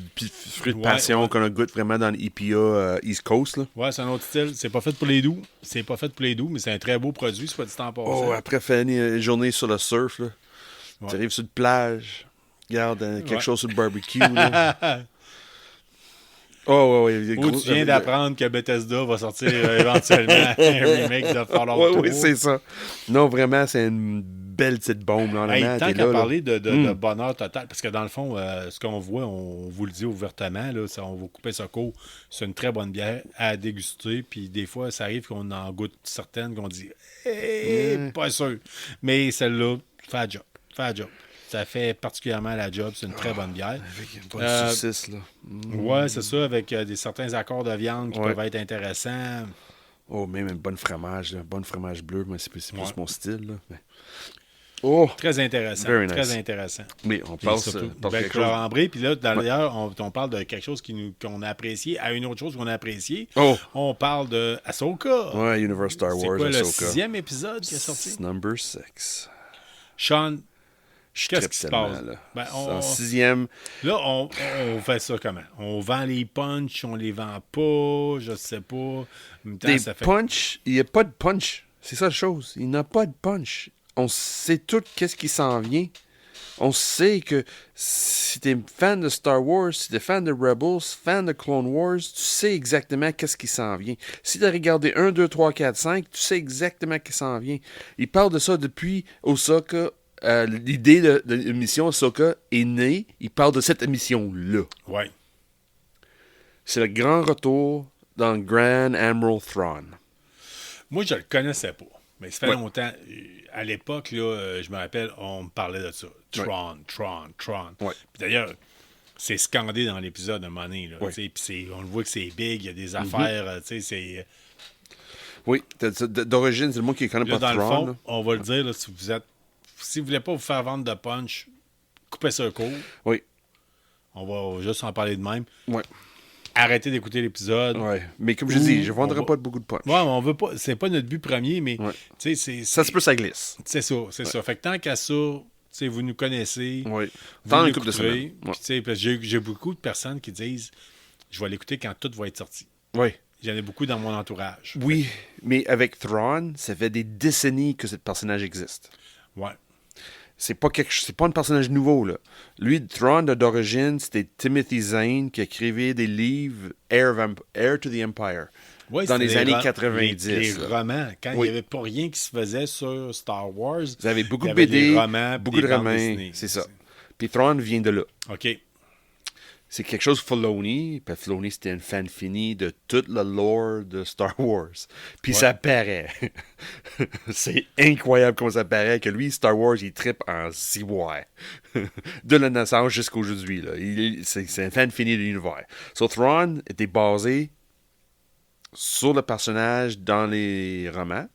fruit de passion qu'on a goûté vraiment dans l'IPA East Coast. Là. Ouais, c'est un autre style. C'est pas fait pour les doux. Mais c'est un très beau produit, soit dit en passant. Oh, après faire une journée sur le surf, là. Ouais. Tu arrives sur une plage, regarde quelque chose sur le barbecue. Là. Oh, ouais. Ou tu viens d'apprendre que Bethesda va sortir éventuellement un remake de Fallout 3. Oui, c'est ça. Non, vraiment, c'est une belle petite bombe. Là, Hey, tant qu'à là, parler de bonheur total, parce que dans le fond, ce qu'on voit, on vous le dit ouvertement, là, on va couper ça court, c'est une très bonne bière à déguster, puis des fois, ça arrive qu'on en goûte certaines, qu'on dit pas sûr. Mais celle-là, fait la job. Ça fait particulièrement la job. C'est une très bonne bière. Avec une bonne saucisse, là. Ouais, c'est ça, avec certains accords de viande qui peuvent être intéressants. Oh, même un bon fromage, un bon fromage bleu, moi, c'est plus mon style, là. Mais... Oh! Très intéressant. Very nice. Très intéressant. Mais on passe belle couleur ambrée. Puis là, d'ailleurs, on parle de quelque chose qu'on a apprécié à une autre chose qu'on a apprécié. Oh! On parle de Ahsoka. Ouais, Universe Star Wars, c'est quoi Ahsoka. le 6e épisode qui est sorti? C'est number 6. Sean, Je qu'est-ce qui se passe? Là. Ben, En 6e. Là, on fait ça comment? On vend les punchs, on les vend pas, je sais pas. En même temps, Des ça fait... punch, il n'y a pas de punch. C'est ça la chose. Il n'y a pas de punch. On sait tout qu'est-ce qui s'en vient. On sait que si t'es fan de Star Wars, si t'es fan de Rebels, fan de Clone Wars, tu sais exactement qu'est-ce qui s'en vient. Si t'as regardé 1, 2, 3, 4, 5, tu sais exactement qu'est-ce qui s'en vient. Il parle de ça depuis Ahsoka. L'idée de l'émission Ahsoka est née. Il parle de cette émission-là. Ouais. C'est le grand retour dans Grand Admiral Thrawn. Moi, je le connaissais pas. Mais ça fait longtemps. À l'époque, là, je me rappelle, on me parlait de ça. Tron. Ouais. Puis d'ailleurs, c'est scandé dans l'épisode à un moment donné. Là, puis on le voit que c'est big, il y a des affaires, c'est... Oui, d'origine, c'est le monde qui connaît Là, pas dans Thrawn. le fond, on va le dire, là, si vous voulez pas vous faire vendre de punch, coupez ça court. Oui. On va juste en parler de même. Ouais. Arrêtez d'écouter l'épisode. Ouais. Mais comme je dis, je ne vendrai pas de beaucoup de punch. Ouais, on veut pas. C'est pas notre but premier, mais Ça se peut, ça glisse. C'est ça. Fait que tant qu'à ça, vous nous connaissez. Oui. Vous Tant une couple de l'écouterez. semaines. Puis, j'ai beaucoup de personnes qui disent je vais l'écouter quand tout va être sorti. Oui. J'en ai beaucoup dans mon entourage. Oui, mais avec Thrawn, ça fait des décennies que ce personnage existe. Ouais. C'est pas un personnage nouveau, là. Lui, Thrawn, d'origine, c'était Timothy Zahn qui a écrit des livres Heir to the Empire. Ouais, dans les années 90. Les romans. Quand il n'y avait pas rien qui se faisait sur Star Wars. Vous avez beaucoup de BD, BD, romans, beaucoup de romans. C'est ça. Puis Thrawn vient de là. OK. C'est quelque chose Filoni. Puis Filoni, c'était un fan fini de toute le lore de Star Wars. Puis ça paraît. C'est incroyable comment ça paraît que lui, Star Wars, il trippe en ciboire. De la naissance jusqu'aujourd'hui. C'est un fan fini de l'univers. So Thrawn était basé sur le personnage dans les romans.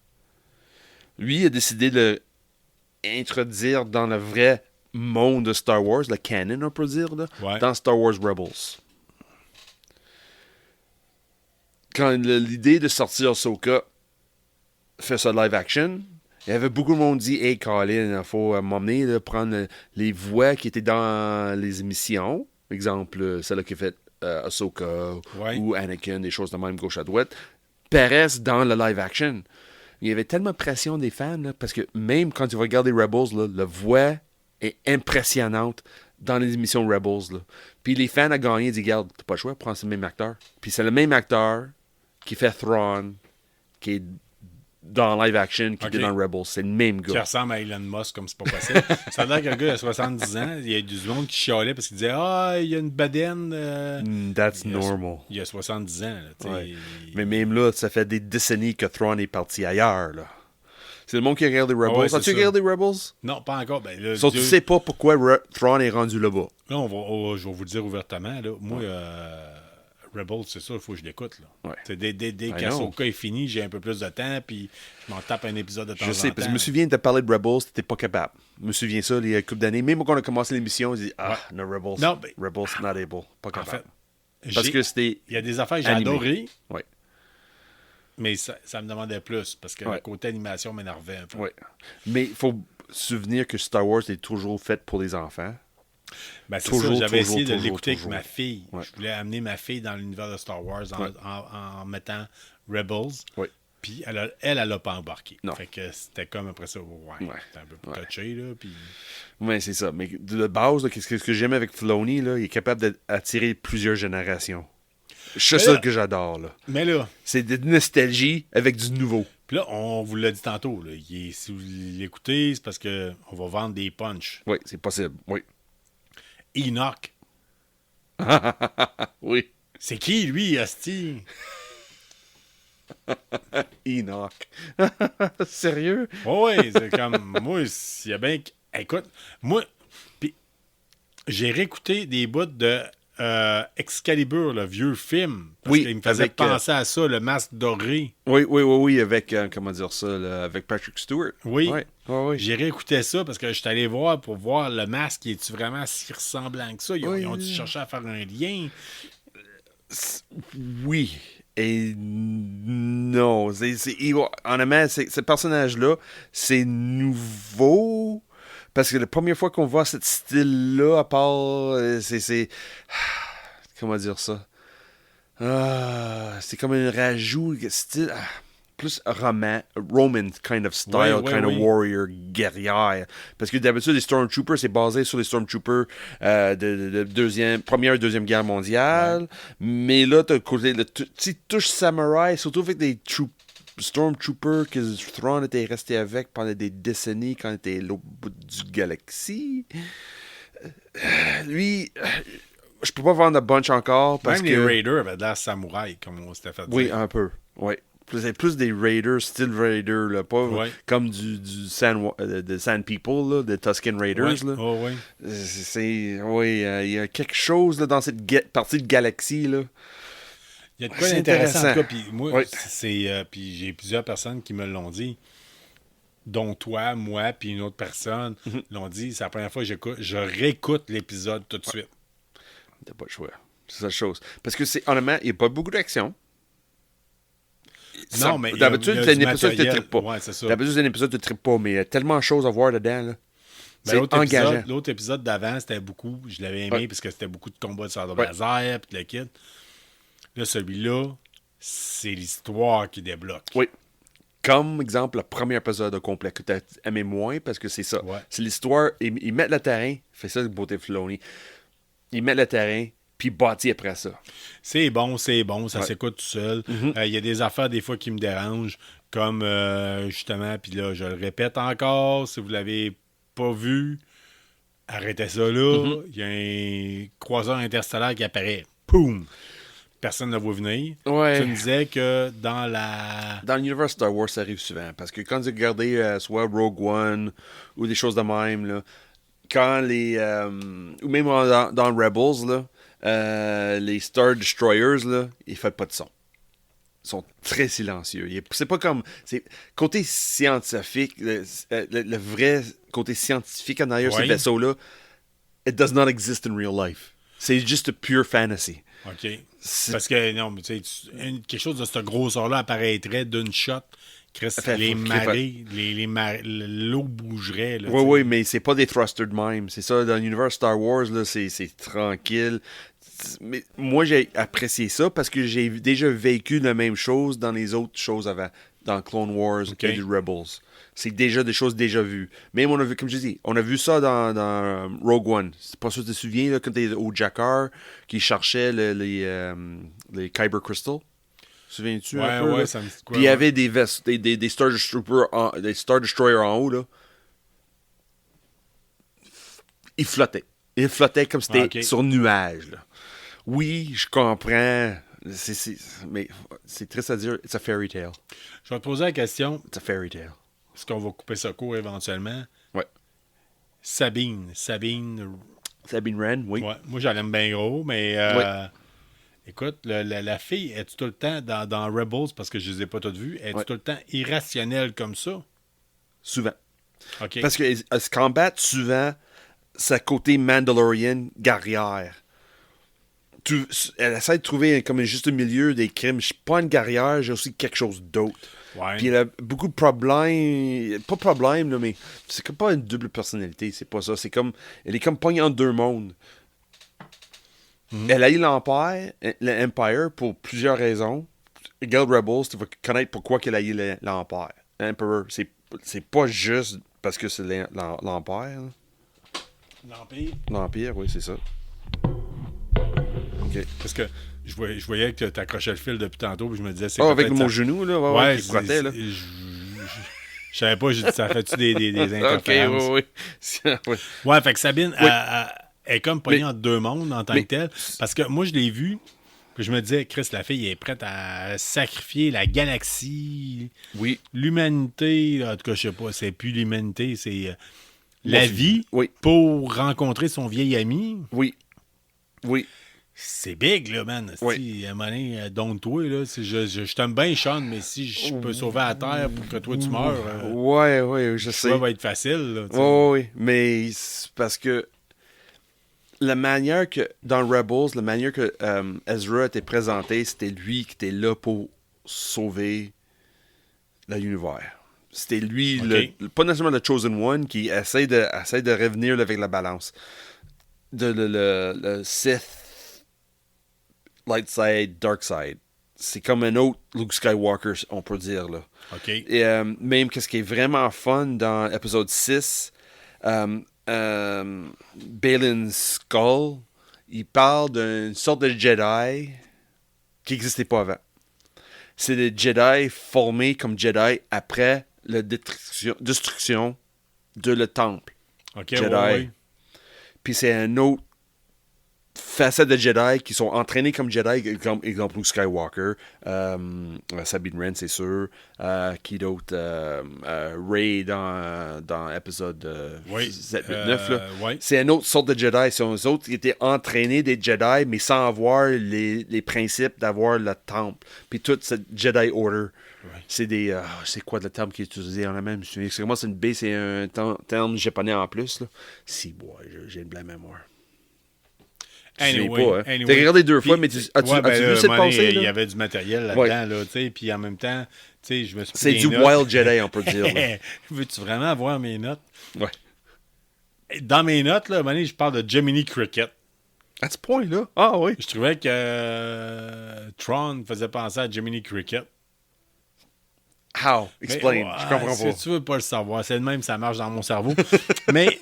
Lui a décidé de l'introduire dans le vrai monde de Star Wars, le canon, on peut dire, là, dans Star Wars Rebels. Quand l'idée de sortir Ahsoka fait ça live action, il y avait beaucoup de monde qui dit « Hey, Colin, il faut m'emmener prendre les voix qui étaient dans les émissions. » Exemple, celle qui a fait Ahsoka ou Anakin, des choses de même gauche à droite, paraissent dans le live action. Il y avait tellement de pression des fans, là, parce que même quand tu vas regarder Rebels, là, la voix est impressionnante dans les émissions Rebels. Là. Puis les fans ont gagné, ils disent, regarde, t'as pas le choix, prends ce même acteur. Puis c'est le même acteur qui fait Thrawn, qui est dans live action, qui est dans Rebels. C'est le même gars. Qui ressemble à Elon Musk, comme c'est pas possible. Ça a l'air qu'un gars a 70 ans, il y a du monde qui chialait parce qu'il disait « Ah, il y a une bedaine. That's normal. Il y a 70 ans. Là, Mais même là, ça fait des décennies que Thrawn est parti ailleurs. Là. C'est le monde qui regarde les Rebels. Ah ouais, As-tu c'est ça. regardé les Rebels? Non, pas encore. Ben, là, So, tu sais pas pourquoi Thrawn est rendu là-bas. là, je vais vous le dire ouvertement. Là. Moi, Rebels, c'est ça, il faut que je l'écoute. Là. Ouais. Dès I know. qu'Ahsoka est fini, j'ai un peu plus de temps, puis je m'en tape un épisode de temps en temps. Je sais, parce que je me souviens de parler de Rebels, t'étais pas capable. Je me souviens ça, il y a une couple d'années. Même quand on a commencé l'émission, on dit no Rebels. Non, ben- Rebels, not able. Pas En capable. fait, Parce que c'était. il y a des affaires que j'ai animé. adorées, Ouais. mais ça me demandait plus, parce que Ouais. le côté animation m'énervait un peu. Ouais. Mais il faut se souvenir que Star Wars est toujours fait pour les enfants. Ben, c'est Toujours, ça, j'avais toujours, essayé de toujours, l'écouter avec toujours. ma fille. Ouais. Je voulais amener ma fille dans l'univers de Star Wars Ouais. en mettant Rebels. Ouais. Puis elle a pas embarqué. Non. Fait que c'était comme après ça, ouais. C'était un peu plus touché, là. Puis... Ouais, c'est ça. Mais de base, là, ce que j'aime avec Filoni, là, il est capable d'attirer plusieurs générations. C'est Mais ça là- que j'adore. Là. Mais là, C'est de nostalgie avec du nouveau. puis là, on vous l'a dit tantôt, là, si vous l'écoutez, c'est parce qu'on va vendre des punchs. Oui, c'est possible. Oui. Enoch, Oui. c'est qui, lui, Asti? Enoch. Sérieux? Oui, c'est comme, moi, s'il y a bien... Écoute, moi, puis j'ai réécouté des bouts de Excalibur, le vieux film, parce Oui, qu'il me faisait avec, penser à ça, le masque doré. Oui, avec, comment dire ça, là, avec Patrick Stewart. Oui. Oui. J'ai réécouté ça parce que je suis allé voir pour voir le masque, est-tu vraiment si ressemblant que ça? Ils Oui. ont dû chercher à faire un lien. Oui. Et non. Honnêtement, ce personnage-là, c'est nouveau. Parce que la première fois qu'on voit ce style-là, à part. C'est. Comment dire ça? C'est comme un rajout. Style. Plus Roman kind of style, Oui, kind of oui. warrior, guerrière. Parce que d'habitude, les Stormtroopers, c'est basé sur les Stormtroopers de Première, Deuxième Guerre mondiale. Ouais. Mais là, t'as le côté, le petit touche samouraï, surtout avec des Stormtroopers que Thrawn était resté avec pendant des décennies quand il était à l'autre bout du galaxie. Lui, je peux pas vendre de bunch encore parce Même que... les Raiders avaient de l'air samouraï, comme on s'était fait Oui, dire. un peu. Oui. C'est plus des Raiders, style Raider, là, pas Ouais. comme du de Sand People, là, des Tusken Raiders. Ouais. Là. Oh, oui. Oui, il y a quelque chose là, dans cette partie de galaxie. Là. Il y a de quoi C'est d'intéressant, en tout intéressant. cas. Puis moi, Oui. puis j'ai plusieurs personnes qui me l'ont dit, dont toi, moi, puis une autre personne l'ont dit. C'est la première fois que je réécoute l'épisode tout de suite. T'as pas le choix. C'est la chose. Parce que, honnêtement, il n'y a pas beaucoup d'action. Non, mais D'habitude, il y a c'est un du épisode qui ne matériel. trippe pas. Ouais, c'est ça. D'habitude, c'est un épisode qui ne trippe pas, mais il y a tellement de choses à voir dedans. Là. Ben, C'est engageant. l'autre épisode d'avant, c'était beaucoup. Je l'avais aimé Ouais. parce que c'était beaucoup de combats de sabre Ouais. laser, puis le kit. Là, celui-là, c'est l'histoire qui débloque. Oui. Comme, exemple, le premier épisode au complet que tu as aimé moins, parce que c'est ça. Ouais. C'est l'histoire. Ils mettent le terrain. Fait ça, le beauté Filoni. Ils mettent le terrain, puis bâtit après ça. C'est bon, ça Ouais. Mm-hmm. s'écoute tout seul. Il y a des affaires des fois qui me dérangent, comme justement, puis là, je le répète encore, si vous l'avez pas vu, arrêtez ça là. Mm-hmm. Il y a un croiseur interstellaire qui apparaît. Poum! Personne ne le voit venir. Ouais. Tu me disais que dans la... Dans l'univers Star Wars, ça arrive souvent. Parce que quand vous regardez soit Rogue One ou des choses de même, là, quand les. Ou même dans Rebels, là, les Star Destroyers, là, ils ne font pas de son. Ils sont très silencieux. C'est pas comme. Côté scientifique, le vrai côté scientifique en arrière de ces Ouais. vaisseaux-là, it does not exist in real life. C'est juste a pure fantasy. OK. Parce que, non, mais tu sais, quelque chose de cette grosseur-là apparaîtrait d'une shot. Chris, Fait, les faut qu'il marées, l'eau bougerait. Là, Oui, oui, mais c'est pas des thrusters de même. C'est ça, dans l'univers Star Wars, là, c'est tranquille. Mais moi, j'ai apprécié ça parce que j'ai déjà vécu la même chose dans les autres choses avant, dans Clone Wars OK. et du Rebels. C'est déjà des choses déjà vues. Même on a vu, comme je dis, on a vu ça dans Rogue One. C'est pas sûr que tu te souviens, là, quand t'es au Jakar, qui cherchait les Kyber Crystal. Te souviens-tu un peu, Ouais, là? ça me dit quoi, Puis il y ouais. avait des Star Destroyers des Star Destroyers en haut, là. Il flottait. Il flottait comme si c'était OK. sur nuage. Là. Oui, je comprends. Mais c'est triste à dire. It's a fairy tale. Je vais te poser la question. It's a fairy tale. parce qu'on va couper ça court éventuellement. Ouais. Sabine. Sabine Wren, oui. Ouais, moi, j'en aime bien gros, mais Ouais. écoute, la fille, est-tu tout le temps dans Rebels, parce que je les ai pas toutes vues, est-tu Ouais. tout le temps irrationnelle comme ça? Souvent. OK. Parce qu'elle se combat souvent sa côté Mandalorian guerrière. Elle essaie de trouver comme un juste milieu des crimes. Je suis pas une guerrière, j'ai aussi quelque chose d'autre. Ouais. Puis elle a beaucoup de problèmes. Pas de problèmes, là, mais c'est comme pas une double personnalité. C'est pas ça. C'est comme. Elle est comme pognée en deux mondes. Elle a eu l'Empire pour plusieurs raisons. Regarde Rebels, tu vas connaître pourquoi qu'elle a eu l'Empire. L'Emperor, c'est pas juste parce que c'est l'Empire. Là. L'Empire. L'Empire, oui, c'est ça. OK. Parce que je voyais que tu accrochais le fil depuis tantôt, puis je me disais, c'est Oh, avec peut-être mon ça. genou, là, Ouais, qui frottait, là. Je savais pas, j'ai dit, ça fait-tu des OK, interférences? oui, oui. Ouais, fait que Sabine, Oui. elle est comme pognée Mais- entre deux mondes en tant mais- que telle. Parce que moi, je l'ai vue, puis je me disais, Chris, la fille est prête à sacrifier la galaxie, Oui. l'humanité. En tout cas, je sais pas, c'est plus l'humanité, c'est la Moi, vie oui. pour rencontrer son vieil ami. Oui. Oui. C'est big, là, man. Oui. À un moment donné, donne-toi, là. Je t'aime bien, Sean, mais si je peux sauver la Terre pour que toi, tu meurs, Ouais, ouais, je sais. ça va être facile, là. Oui, mais c'est parce que la manière que, dans Rebels, la manière que Ezra était présenté, c'était lui qui était là pour sauver l'univers. C'était lui, Ok. pas nécessairement le Chosen One, qui essaie de revenir là, avec la balance. Le Sith, Light Side, Dark Side. C'est comme un autre Luke Skywalker, on peut dire, là. OK. Et même qu'est-ce qui est vraiment fun dans l'épisode 6, Balin Skull, il parle d'une sorte de Jedi qui n'existait pas avant. C'est des Jedi formés comme Jedi après la destruction de le temple. OK, Jedi. ouais. Puis c'est un autre facette de Jedi qui sont entraînés comme Jedi, comme exemple Luke Skywalker, Sabine Wren, c'est sûr, qui d'autre, Rey dans épisode Oui. 7, 8, 9. Là. Ouais. C'est une autre sorte de Jedi. C'est eux autres qui étaient entraînés des Jedi, mais sans avoir les principes d'avoir le temple. Puis toute cette Jedi Order. Ouais. C'est des. C'est quoi le terme qui est utilisé en la même? Excusez-moi, c'est une B, c'est un terme japonais en plus. Là. Si, ouais, j'ai une belle mémoire. Anyway, Pas, hein. anyway. T'as regardé deux fois, Puis- mais as-tu ouais, ben, vu là, cette à un moment donné, pensée? il y Là? avait du matériel là-dedans, Ouais. là, tu sais, puis en même temps, tu sais, je me suis pris C'est des du notes. Wild Jedi, on peut dire. Là. Veux-tu vraiment avoir mes notes? Ouais. Dans mes notes, là, à un moment donné, je parle de Jiminy Cricket. À ce point-là? Ah oui. Je trouvais que Tron faisait penser à Jiminy Cricket. How? Explain. Mais, Je comprends si pas. tu veux pas le savoir, c'est de même, ça marche dans mon cerveau. Mais,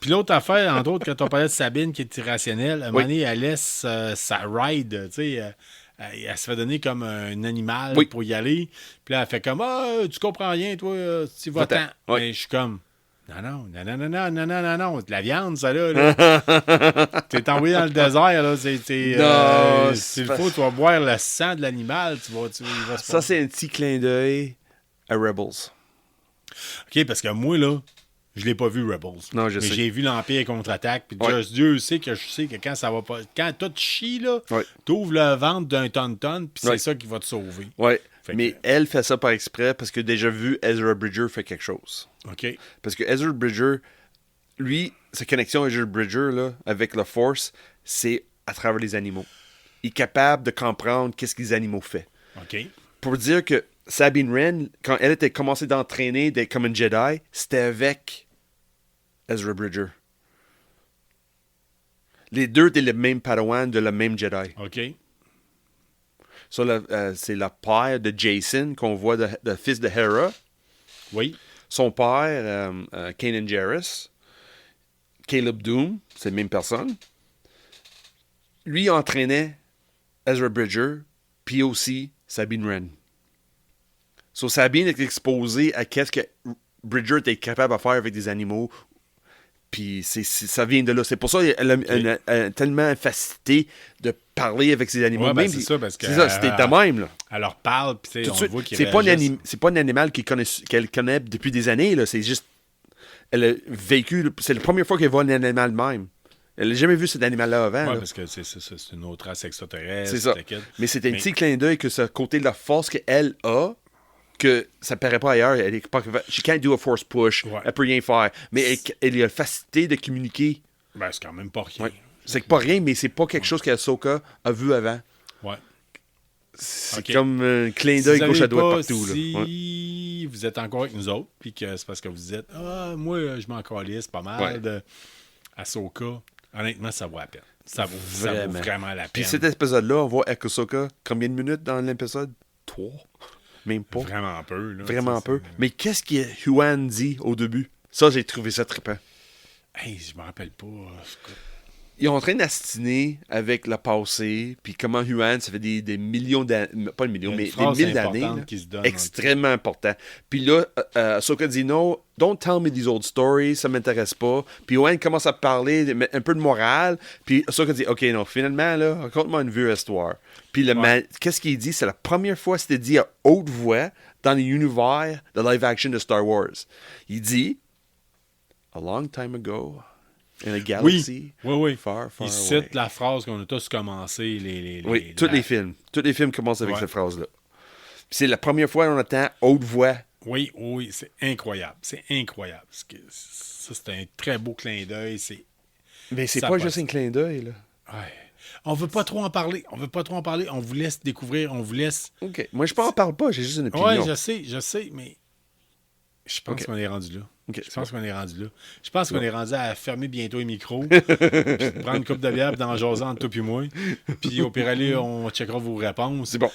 puis l'autre affaire, entre autres, quand on parlait de Sabine qui est irrationnelle, à un moment donné, elle laisse sa ride, tu sais, elle se fait donner comme un animal Oui. pour y aller. Puis là, elle fait comme, tu comprends rien, toi, tu vas-t'en. Va-t'en. Oui. Mais je suis comme, non, de la viande, ça, là. T'es envoyé dans le désert, là, Non, s'il c'est faut, tu vas boire le sang de l'animal, il va se Ça, c'est un petit clin d'œil à Rebels. OK, parce que moi, là, je l'ai pas vu Rebels. Non, je mais sais. j'ai vu l'Empire contre-attaque. Puis Ouais. Dieu sait que je sais que quand ça va pas. Quand tout chie, là, Ouais. t'ouvres le ventre d'un tonne, puis c'est Ouais. ça qui va te sauver. Ouais. Fait Mais que- elle fait ça par exprès parce que déjà vu Ezra Bridger fait quelque chose. OK. Parce que Ezra Bridger, lui, sa connexion à Ezra Bridger là, avec la Force, c'est à travers les animaux. Il est capable de comprendre qu'est-ce que les animaux font. OK. Pour dire que Sabine Wren, quand elle était commencé d'entraîner comme une Jedi, c'était avec Ezra Bridger. Les deux étaient le même Padawan de le même Jedi. OK. Ça, c'est le père de Jason qu'on voit, le fils de Hera. Oui. Son père, Kanan Jarrus. Caleb Doom, c'est la même personne. Lui entraînait Ezra Bridger, puis aussi Sabine Wren. So, Sabine est exposée à qu'est-ce que Bridger était capable de faire avec des animaux. Puis ça vient de là. C'est pour ça qu'elle a tellement facilité de parler avec ses animaux. Ouais, même, c'est ça, parce que... C'est ça, c'était de même, là. Elle leur parle, puis Tout de on suite, voit qu'ils c'est réagissent. pas un animal qu'elle connaît depuis des années, là. C'est juste... Elle a vécu... C'est la première fois qu'elle voit un animal de même. Elle n'a jamais vu cet animal-là avant. Oui, là. parce que c'est une autre race extraterrestre. C'est ça. Mais c'était un petit clin d'œil que ce côté de la force qu'elle a, que ça ne paraît pas ailleurs. Elle est pas... She can't do a force push. Ouais. Elle peut rien faire. Mais elle a la facilité de communiquer. Ben, c'est quand même pas rien. Ouais. C'est pas rien, mais c'est pas quelque chose qu'Ahsoka a vu avant. Ouais. C'est comme un clin d'œil gauche à droite partout. Si vous êtes encore avec nous autres, puis que c'est parce que vous dites « Ah, moi, je m'en calisse pas mal de Ahsoka », honnêtement, ça vaut la peine. Ça vaut vraiment la peine. Puis cet épisode-là, on voit Ahsoka combien de minutes dans l'épisode? 3? Même pas. Vraiment peu. Là, vraiment peu. Mais qu'est-ce que Huan dit au début? Ça, j'ai trouvé ça trippant. Hey, je me rappelle pas. Ils ont en train d'astiner avec le passé, puis comment Huan, ça fait des millions d'années, pas des millions, mais des mille d'années, extrêmement important. Puis là, Ahsoka dit non, don't tell me these old stories, ça m'intéresse pas. Puis Huan commence à parler un peu de morale, puis Ahsoka dit, ok, non, finalement, là, raconte-moi une vieille histoire. Puis qu'est-ce qu'il dit? C'est la première fois que c'était dit à haute voix dans l'univers de live action de Star Wars. Il dit, a long time ago... In a galaxy, far, far il away. cite la phrase qu'on a tous commencé. Tous les films. Tous les films commencent avec cette phrase-là. C'est la première fois qu'on entend haute voix. Oui, c'est incroyable. C'est incroyable. Ça, c'est un très beau clin d'œil. Mais c'est pas juste un clin d'œil, là. Ouais. On veut pas trop en parler. On vous laisse découvrir. On vous laisse... OK. Moi, je n'en parle pas. J'ai juste une opinion. Oui, je sais, mais... Je pense qu'on est rendu là. Okay. Je pense qu'on est rendu là. Je pense qu'on est rendu à fermer bientôt les micros, puis prendre une coupe de bière, puis d'en jaser entre toi et moi. Puis au pire aller, on checkera vos réponses. C'est bon.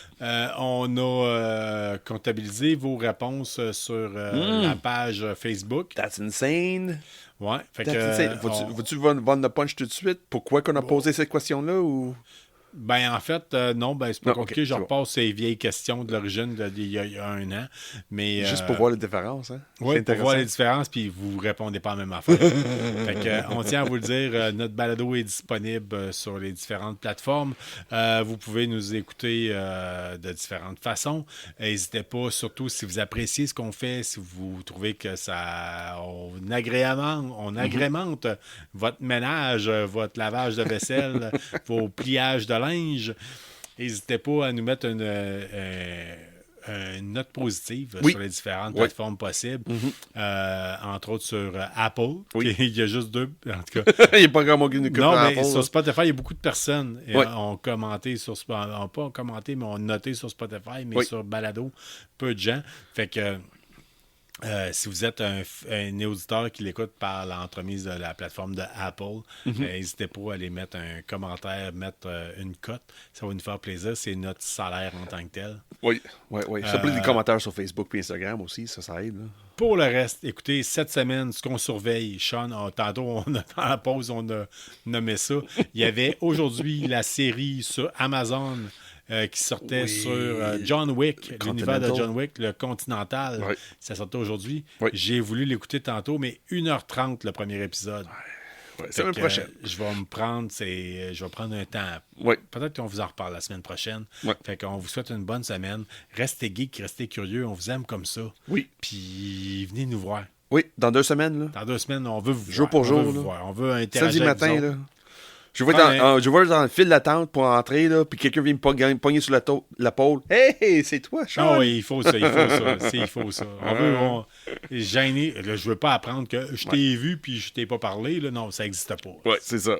On a comptabilisé vos réponses sur la page Facebook. That's insane. Ouais. Fait Veux-tu vendre le punch tout de suite? Pourquoi qu'on a posé cette question-là ou... Ben, en fait, non, c'est pas compliqué. Je repasse bon. ces vieilles questions de l'origine d'il y a un an. Mais, juste pour voir les différences, hein? Oui, pour voir les différences, puis vous ne répondez pas à la même affaire. Fait que, on tient à vous le dire, notre balado est disponible sur les différentes plateformes. Vous pouvez nous écouter de différentes façons. N'hésitez pas, surtout si vous appréciez ce qu'on fait, si vous trouvez que on agrémente votre ménage, votre lavage de vaisselle, vos pliages de linge. N'hésitez pas à nous mettre une note positive sur les différentes plateformes possibles. Entre autres sur Apple. Il y a juste 2. En tout cas. Il n'y a pas grand monde qui nous Non, mais Apple, sur là. Spotify, il y a beaucoup de personnes qui ont commenté sur Spotify. Pas commenté, mais ont noté sur Spotify, mais sur Balado, peu de gens. Fait que si vous êtes un auditeur qui l'écoute par l'entremise de la plateforme de Apple, n'hésitez pas à aller mettre un commentaire, mettre une cote. Ça va nous faire plaisir. C'est notre salaire en tant que tel. Oui. Ça peut être des commentaires sur Facebook et Instagram aussi. Ça aide. Là. Pour le reste, écoutez, cette semaine, ce qu'on surveille, Sean, tantôt, dans la pause, on a nommé ça. Il y avait aujourd'hui la série sur Amazon qui sortait sur John Wick, l'univers de John Wick, le Continental. Ça sortait aujourd'hui. J'ai voulu l'écouter tantôt, mais 1h30 le premier épisode. Semaine prochaine. Je vais prendre un temps. Peut-être qu'on vous en reparle la semaine prochaine. Fait qu'on vous souhaite une bonne semaine. Restez geeks, restez curieux. On vous aime comme ça. Puis venez nous voir. Oui, dans 2 semaines. Là. Dans 2 semaines, on veut vous voir. Jour pour jour. On veut interagir samedi avec matin, là. Je vois dans le fil d'attente pour entrer, là, puis quelqu'un vient me pogner sur l'épaule. Hey, c'est toi, Sean! Ah oui, il faut ça. Il faut ça. Gêné. Là, je veux pas apprendre que je t'ai vu puis je t'ai pas parlé. Là. Non, ça n'existe pas. Oui, c'est ça.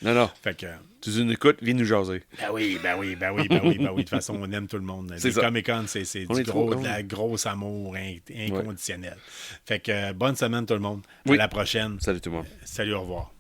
Non. Fait que... Tu nous écoutes, viens nous jaser. Ben oui. De toute façon, on aime tout le monde. Les Comic-Con, c'est de la grosse amour inconditionnel. Fait que bonne semaine tout le monde. À la prochaine. Salut tout le monde. Salut, au revoir.